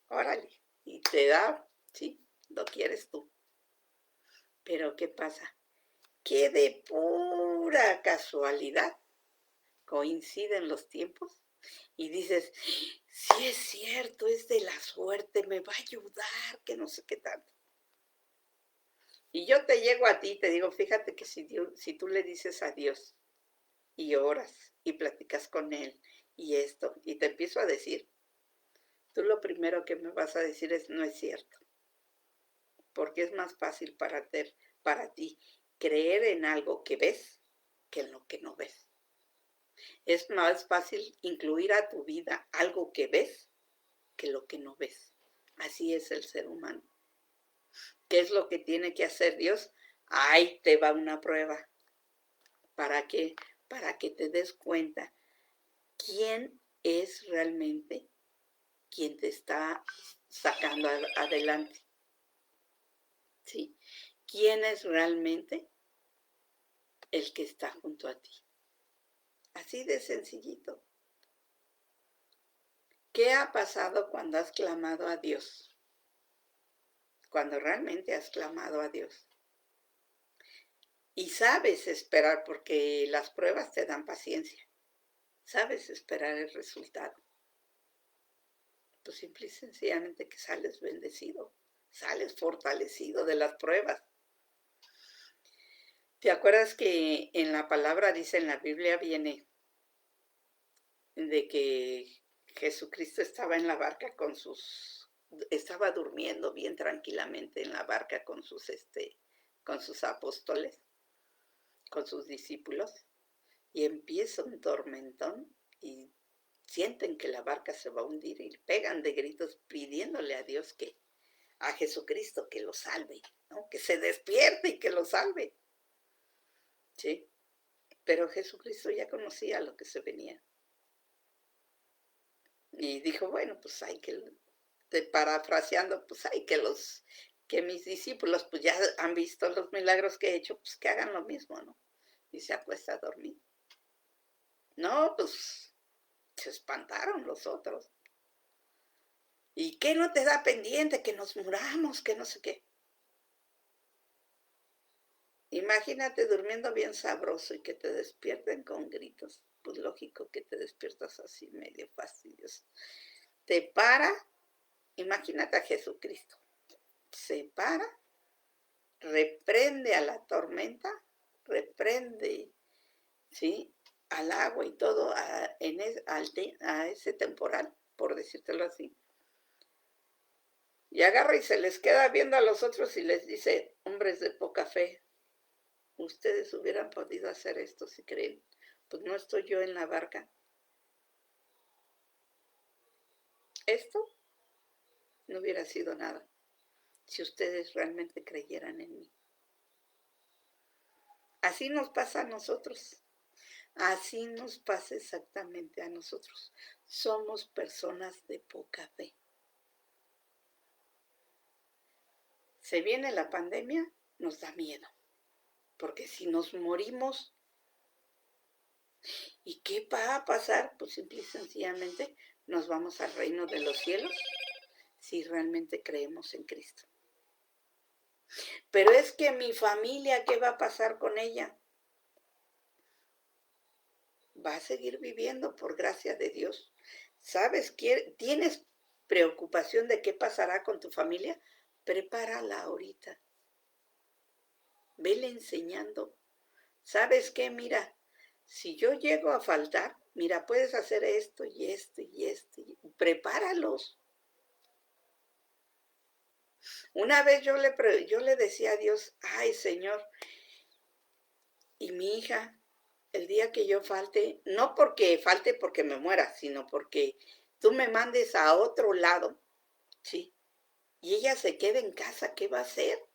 órale, y te da, sí, lo quieres tú. Pero ¿qué pasa? Que de pura casualidad coinciden los tiempos y dices, sí es cierto, es de la suerte, me va a ayudar, que no sé qué tanto. Y yo te llego a ti y te digo, fíjate que si tú le dices a Dios y oras y platicas con Él y esto, y te empiezo a decir, tú lo primero que me vas a decir es, no es cierto, porque es más fácil para ti creer en algo que ves que en lo que no ves. Es más fácil incluir a tu vida algo que ves que lo que no ves. Así es el ser humano. ¿Qué es lo que tiene que hacer Dios? Ahí te va una prueba. ¿Para qué? Para que te des cuenta quién es realmente quien te está sacando adelante. ¿Sí? ¿Quién es realmente el que está junto a ti? Así de sencillito. ¿Qué ha pasado cuando has clamado a Dios? Cuando realmente has clamado a Dios. Y sabes esperar porque las pruebas te dan paciencia. Sabes esperar el resultado. Pues simple y sencillamente que sales bendecido, sales fortalecido de las pruebas. ¿Te acuerdas que en la palabra dice, en la Biblia viene de que Jesucristo estaba en la barca estaba durmiendo bien tranquilamente en la barca con sus apóstoles, con sus discípulos, y empieza un tormentón y sienten que la barca se va a hundir y pegan de gritos pidiéndole a Dios a Jesucristo que lo salve, ¿no? Que se despierte y que lo salve. Sí, pero Jesucristo ya conocía lo que se venía. Y dijo, bueno, pues parafraseando, pues que mis discípulos pues ya han visto los milagros que he hecho, pues que hagan lo mismo, ¿no? Y se acuesta a dormir. No, pues se espantaron los otros. ¿Y qué no te da pendiente? Que nos muramos, que no sé qué. Imagínate durmiendo bien sabroso y que te despierten con gritos. Pues lógico que te despiertas así medio fastidioso. Te para, imagínate a Jesucristo. Se para, reprende a la tormenta, reprende, ¿sí?, al agua y todo, a ese temporal, por decírtelo así. Y agarra y se les queda viendo a los otros y les dice, hombres de poca fe, ustedes hubieran podido hacer esto si creen. Pues no estoy yo en la barca. Esto no hubiera sido nada si ustedes realmente creyeran en mí. Así nos pasa a nosotros. Así nos pasa exactamente a nosotros. Somos personas de poca fe. Se viene la pandemia, nos da miedo. Porque si nos morimos, ¿y qué va a pasar? Pues simple y sencillamente nos vamos al reino de los cielos si realmente creemos en Cristo. Pero es que mi familia, ¿qué va a pasar con ella? Va a seguir viviendo por gracia de Dios. ¿Sabes? ¿Tienes preocupación de qué pasará con tu familia? Prepárala ahorita. Vele enseñando. ¿Sabes qué? Mira, si yo llego a faltar, mira, puedes hacer esto y esto y esto. Prepáralos. Una vez yo le decía a Dios, ay Señor, y mi hija, el día que yo falte, no porque falte porque me muera, sino porque tú me mandes a otro lado, ¿sí? Y ella se queda en casa, ¿qué va a hacer?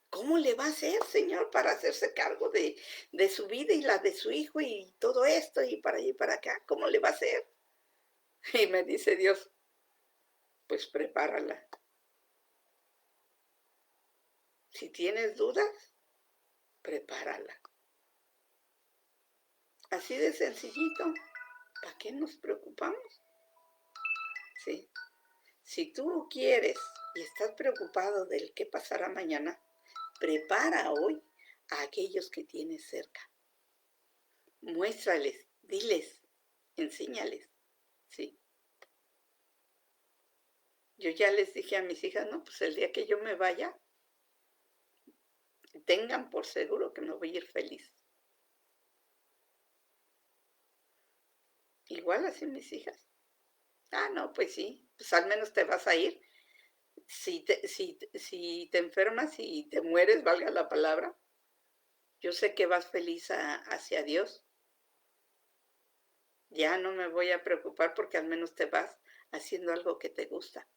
¿Cómo le va a hacer, Señor, para hacerse cargo de su vida y la de su hijo y todo esto y para allá y para acá? ¿Cómo le va a hacer? Y me dice Dios, pues prepárala. Si tienes dudas, prepárala. Así de sencillito. ¿Para qué nos preocupamos? ¿Sí? Si tú quieres y estás preocupado del qué pasará mañana, prepara hoy a aquellos que tienes cerca. Muéstrales, diles, enséñales, ¿sí? Yo ya les dije a mis hijas, no, pues el día que yo me vaya, tengan por seguro que me voy a ir feliz. Igual así mis hijas. Ah, no, pues sí, pues al menos te vas a ir. Si te enfermas y te mueres, valga la palabra, yo sé que vas feliz hacia Dios. Ya no me voy a preocupar porque al menos te vas haciendo algo que te gusta.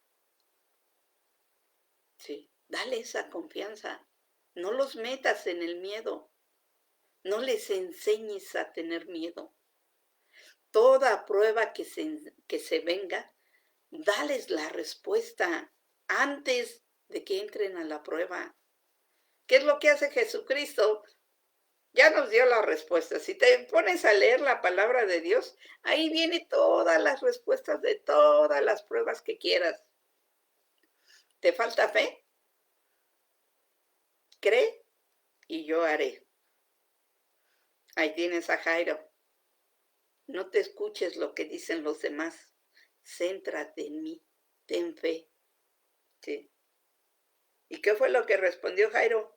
Sí, dale esa confianza. No los metas en el miedo. No les enseñes a tener miedo. Toda prueba que se venga, dales la respuesta antes de que entren a la prueba. ¿Qué es lo que hace Jesucristo? Ya nos dio la respuesta. Si te pones a leer la palabra de Dios, ahí viene todas las respuestas de todas las pruebas que quieras. ¿Te falta fe? Cree y yo haré. Ahí tienes a Jairo. No te escuches lo que dicen los demás. Céntrate en mí. Ten fe. ¿Sí? ¿Y qué fue lo que respondió Jairo?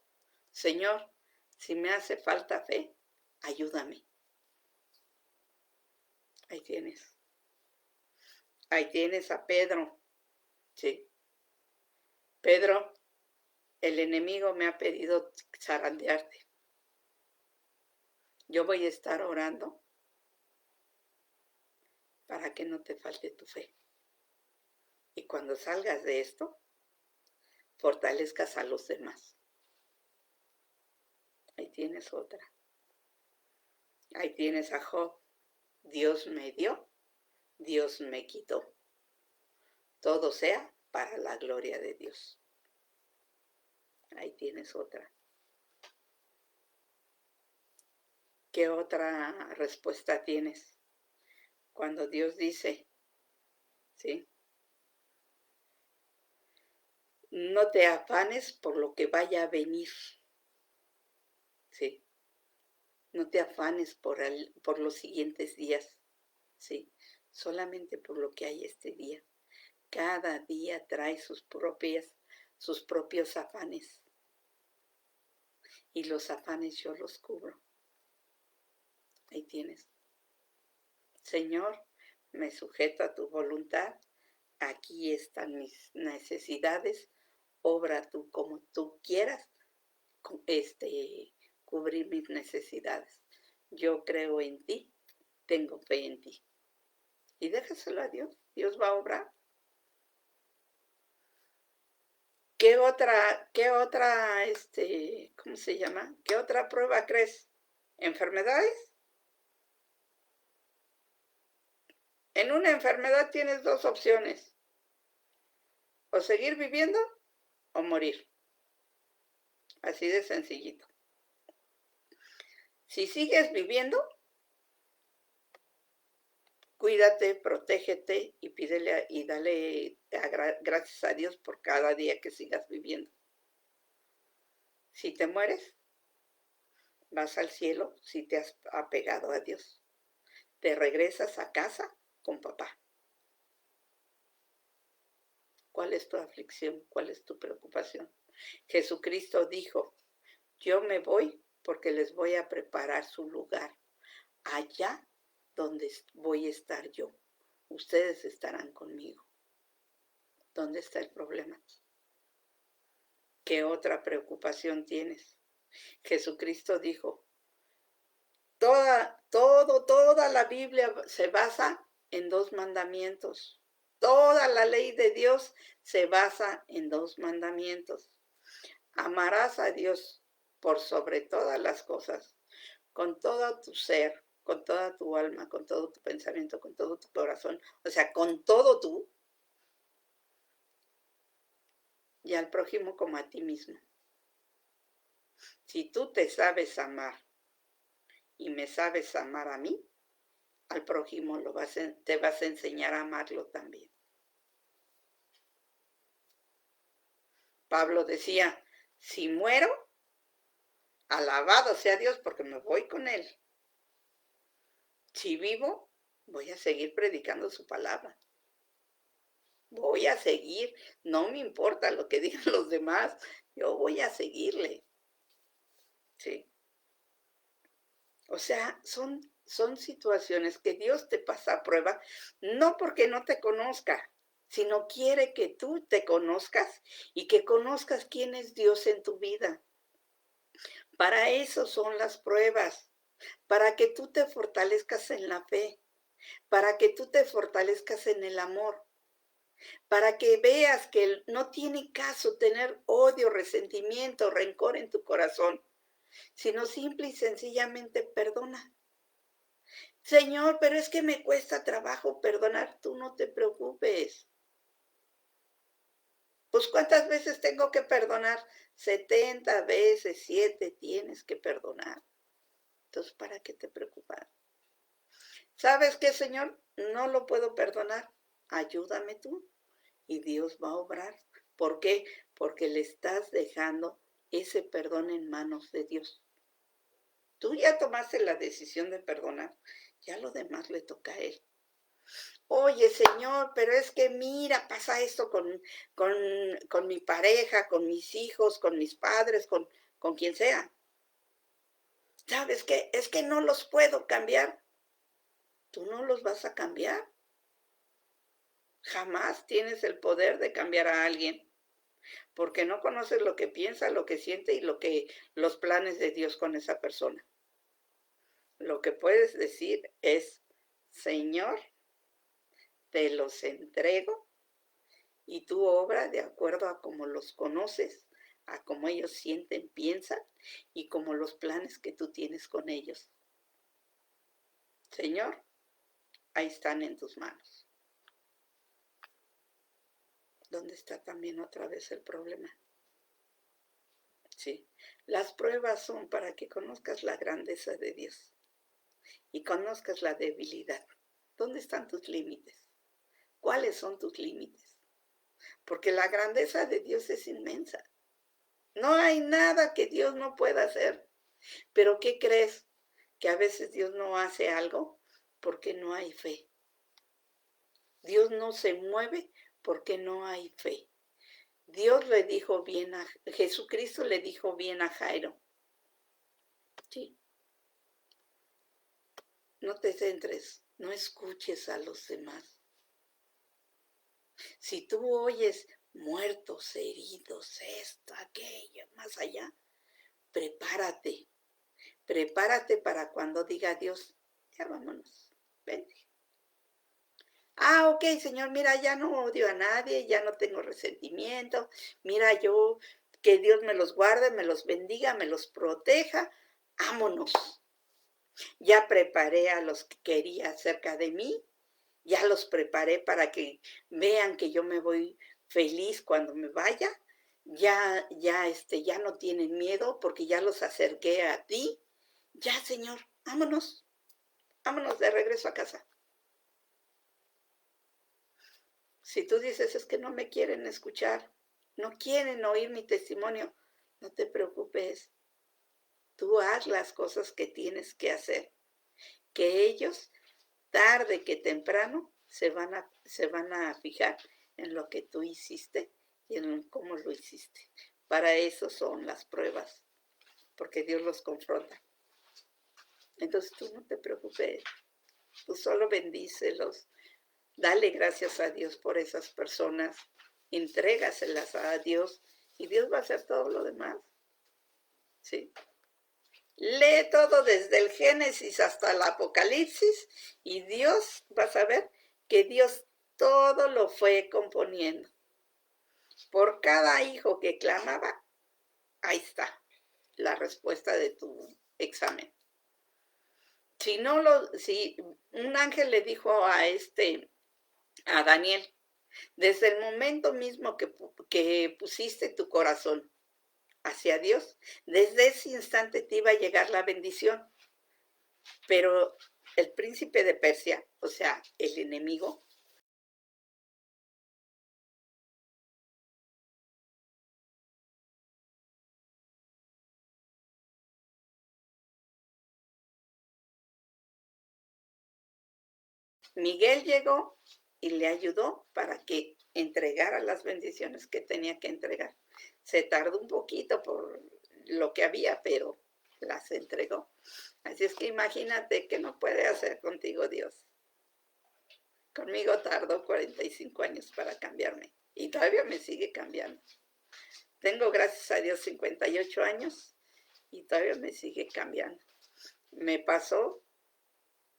Señor, si me hace falta fe, ayúdame. Ahí tienes. Ahí tienes a Pedro. Sí. Pedro, el enemigo me ha pedido zarandearte. Yo voy a estar orando para que no te falte tu fe. Y cuando salgas de esto, fortalezcas a los demás. Ahí tienes otra. Ahí tienes a Job. Dios me dio, Dios me quitó. Todo sea para la gloria de Dios. Ahí tienes otra. ¿Qué otra respuesta tienes? Cuando Dios dice, ¿sí? No te afanes por lo que vaya a venir. ¿Sí? No te afanes por los siguientes días. ¿Sí? Solamente por lo que hay este día. Cada día trae sus propios afanes. Y los afanes yo los cubro. Ahí tienes. Señor, me sujeto a tu voluntad. Aquí están mis necesidades. Obra tú como tú quieras, cubrir mis necesidades. Yo creo en ti, tengo fe en ti. Y déjaselo a Dios. Dios va a obrar. ¿Qué otra, cómo se llama? ¿Qué otra prueba crees? ¿Enfermedades? En una enfermedad tienes dos opciones. O seguir viviendo o morir. Así de sencillito. Si sigues viviendo, cuídate, protégete y pídele y dale gracias a Dios por cada día que sigas viviendo. Si te mueres, vas al cielo si te has apegado a Dios. Te regresas a casa con papá. ¿Cuál es tu aflicción? ¿Cuál es tu preocupación? Jesucristo dijo, yo me voy porque les voy a preparar su lugar. Allá donde voy a estar yo. Ustedes estarán conmigo. ¿Dónde está el problema? ¿Qué otra preocupación tienes? Jesucristo dijo, toda la Biblia se basa en dos mandamientos. Toda la ley de Dios se basa en dos mandamientos. Amarás a Dios por sobre todas las cosas, con todo tu ser, con toda tu alma, con todo tu pensamiento, con todo tu corazón, o sea, con todo tú, y al prójimo como a ti mismo. Si tú te sabes amar y me sabes amar a mí, al prójimo te vas a enseñar a amarlo también. Pablo decía, si muero, alabado sea Dios porque me voy con él. Si vivo, voy a seguir predicando su palabra. Voy a seguir, no me importa lo que digan los demás, yo voy a seguirle. ¿Sí? O sea, son situaciones que Dios te pasa a prueba, no porque no te conozca, sino quiere que tú te conozcas y que conozcas quién es Dios en tu vida. Para eso son las pruebas, para que tú te fortalezcas en la fe, para que tú te fortalezcas en el amor, para que veas que no tiene caso tener odio, resentimiento, rencor en tu corazón, sino simple y sencillamente perdona. Señor, pero es que me cuesta trabajo perdonar. Tú no te preocupes. Pues ¿cuántas veces tengo que perdonar? 70 veces, 7 tienes que perdonar. Entonces, ¿para qué te preocupas? ¿Sabes qué, Señor? No lo puedo perdonar. Ayúdame tú y Dios va a obrar. ¿Por qué? Porque le estás dejando ese perdón en manos de Dios. Tú ya tomaste la decisión de perdonar, ya lo demás le toca a Él. Oye, Señor, pero es que mira, pasa esto con mi pareja, con mis hijos, con mis padres, con quien sea. ¿Sabes qué? Es que no los puedo cambiar. Tú no los vas a cambiar. Jamás tienes el poder de cambiar a alguien, porque no conoces lo que piensa, lo que siente y los planes de Dios con esa persona. Lo que puedes decir es, Señor, te los entrego y tú obra de acuerdo a cómo los conoces, a cómo ellos sienten, piensan y como los planes que tú tienes con ellos. Señor, ahí están en tus manos. ¿Dónde está también otra vez el problema? Sí, las pruebas son para que conozcas la grandeza de Dios y conozcas la debilidad. ¿Dónde están tus límites? ¿Cuáles son tus límites? Porque la grandeza de Dios es inmensa. No hay nada que Dios no pueda hacer. Pero ¿qué crees? Que a veces Dios no hace algo porque no hay fe. Dios no se mueve porque no hay fe. Dios le dijo bien Jesucristo le dijo bien a Jairo. Sí. No te centres, no escuches a los demás. Si tú oyes muertos, heridos, esto, aquello, más allá, prepárate. Prepárate para cuando diga Dios, ya vámonos, vente. Ah, ok, Señor, mira, ya no odio a nadie, ya no tengo resentimiento. Mira, yo, que Dios me los guarde, me los bendiga, me los proteja. Vámonos. Ya preparé a los que quería cerca de mí. Ya los preparé para que vean que yo me voy feliz cuando me vaya. Ya no tienen miedo porque ya los acerqué a ti. Ya, Señor, vámonos. Vámonos de regreso a casa. Si tú dices, es que no me quieren escuchar, no quieren oír mi testimonio, no te preocupes. Tú haz las cosas que tienes que hacer. Que ellos, tarde que temprano, se van a fijar en lo que tú hiciste y en cómo lo hiciste. Para eso son las pruebas, porque Dios los confronta. Entonces tú no te preocupes, tú solo bendícelos. Dale gracias a Dios por esas personas, entrégaselas a Dios y Dios va a hacer todo lo demás. ¿Sí? Lee todo desde el Génesis hasta el Apocalipsis y Dios, vas a ver que Dios todo lo fue componiendo. Por cada hijo que clamaba, ahí está la respuesta de tu examen. Si un ángel le dijo a Daniel, desde el momento mismo que pusiste tu corazón hacia Dios, desde ese instante te iba a llegar la bendición. Pero el príncipe de Persia, o sea, el enemigo, Miguel llegó y le ayudó para que entregara las bendiciones que tenía que entregar. Se tardó un poquito por lo que había, pero las entregó. Así es que imagínate qué no puede hacer contigo Dios. Conmigo tardó 45 años para cambiarme y todavía me sigue cambiando. Tengo, gracias a Dios, 58 años y todavía me sigue cambiando. Me pasó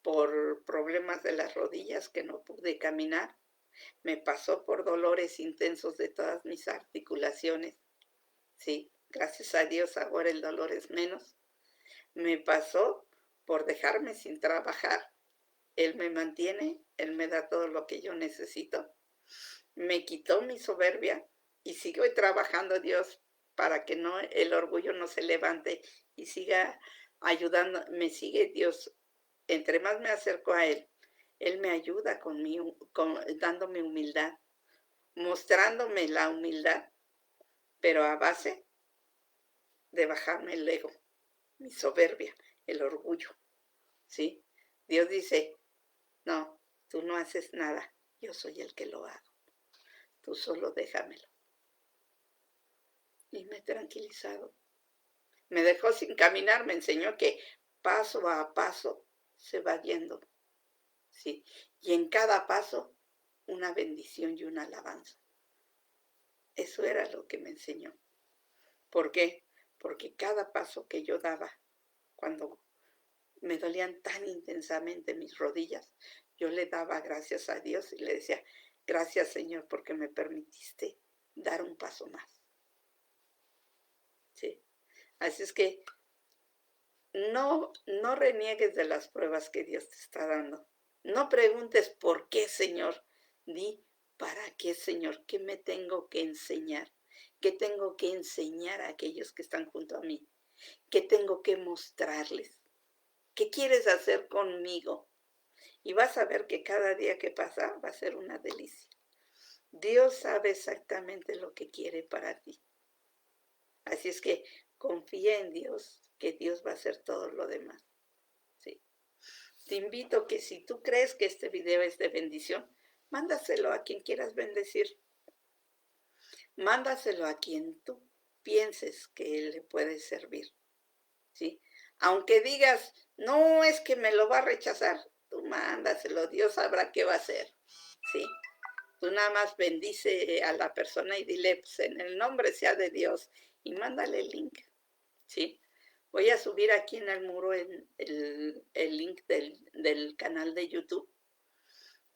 por problemas de las rodillas que no pude caminar. Me pasó por dolores intensos de todas mis articulaciones. Sí, gracias a Dios ahora el dolor es menos. Me pasó por dejarme sin trabajar. Él me mantiene, Él me da todo lo que yo necesito. Me quitó mi soberbia y sigo trabajando, Dios, para que el orgullo no se levante y siga ayudando, me sigue Dios. Entre más me acerco a Él me ayuda dándome humildad, mostrándome la humildad, pero a base de bajarme el ego, mi soberbia, el orgullo, ¿sí? Dios dice, no, tú no haces nada, yo soy el que lo hago, tú solo déjamelo. Y me he tranquilizado. Me dejó sin caminar, me enseñó que paso a paso se va yendo, ¿sí? Y en cada paso una bendición y una alabanza. Eso era lo que me enseñó. ¿Por qué? Porque cada paso que yo daba, cuando me dolían tan intensamente mis rodillas, yo le daba gracias a Dios y le decía, gracias Señor porque me permitiste dar un paso más. ¿Sí? Así es que no reniegues de las pruebas que Dios te está dando. No preguntes por qué, Señor. Di, ¿para qué, Señor? ¿Qué me tengo que enseñar? ¿Qué tengo que enseñar a aquellos que están junto a mí? ¿Qué tengo que mostrarles? ¿Qué quieres hacer conmigo? Y vas a ver que cada día que pasa va a ser una delicia. Dios sabe exactamente lo que quiere para ti. Así es que confía en Dios, que Dios va a hacer todo lo demás. ¿Sí? Te invito que si tú crees que este video es de bendición, mándaselo a quien quieras bendecir. Mándaselo a quien tú pienses que él le puede servir. ¿Sí? Aunque digas, no es que me lo va a rechazar, tú mándaselo, Dios sabrá qué va a hacer. ¿Sí? Tú nada más bendice a la persona y dile, pues en el nombre sea de Dios, y mándale el link. ¿Sí? Voy a subir aquí en el muro el link del canal de YouTube.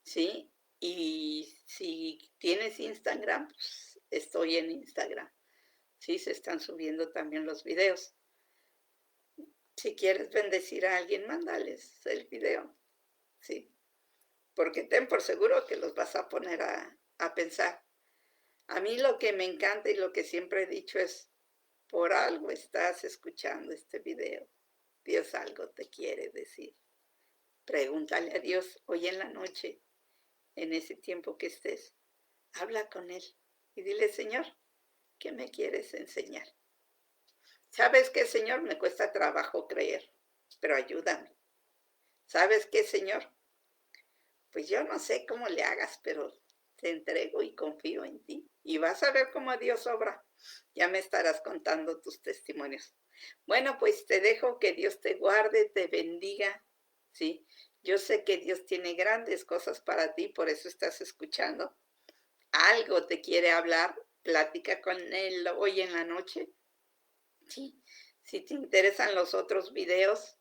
¿Sí? Y si tienes Instagram, pues estoy en Instagram. Sí, se están subiendo también los videos. Si quieres bendecir a alguien, mándales el video. ¿Sí? Porque ten por seguro que los vas a poner a pensar. A mí lo que me encanta y lo que siempre he dicho es, por algo estás escuchando este video. Dios algo te quiere decir. Pregúntale a Dios hoy en la noche, en ese tiempo que estés. Habla con Él y dile, Señor, ¿qué me quieres enseñar? ¿Sabes qué, Señor? Me cuesta trabajo creer, pero ayúdame. ¿Sabes qué, Señor? Pues yo no sé cómo le hagas, pero te entrego y confío en ti. Y vas a ver cómo Dios obra. Ya me estarás contando tus testimonios. Bueno, pues te dejo, que Dios te guarde, te bendiga. ¿Sí? Yo sé que Dios tiene grandes cosas para ti, por eso estás escuchando. Algo te quiere hablar, plática con Él hoy en la noche. Sí. Si te interesan los otros videos,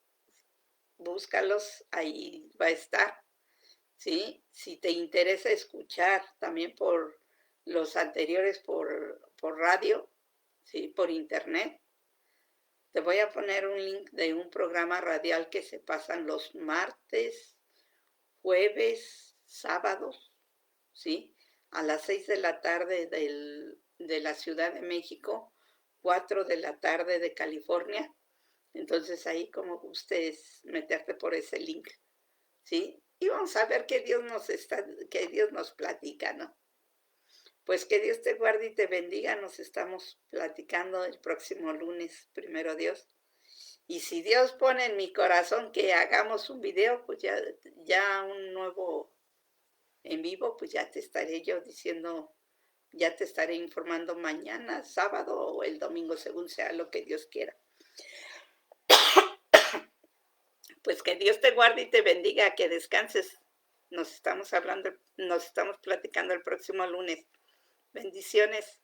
búscalos, ahí va a estar. ¿Sí? Si te interesa escuchar también por los anteriores por radio, ¿sí? Por internet, te voy a poner un link de un programa radial que se pasan los martes, jueves, sábados, ¿sí? A las 6 de la tarde de la Ciudad de México, 4 de la tarde de California. Entonces ahí como gustes meterte por ese link, ¿sí? Y vamos a ver que Dios nos platica, ¿no? Pues que Dios te guarde y te bendiga. Nos estamos platicando el próximo lunes, primero Dios. Y si Dios pone en mi corazón que hagamos un video, pues ya un nuevo en vivo, pues ya te estaré yo diciendo, ya te estaré informando mañana, sábado o el domingo, según sea lo que Dios quiera. Pues que Dios te guarde y te bendiga, que descanses. Nos estamos platicando el próximo lunes. Bendiciones.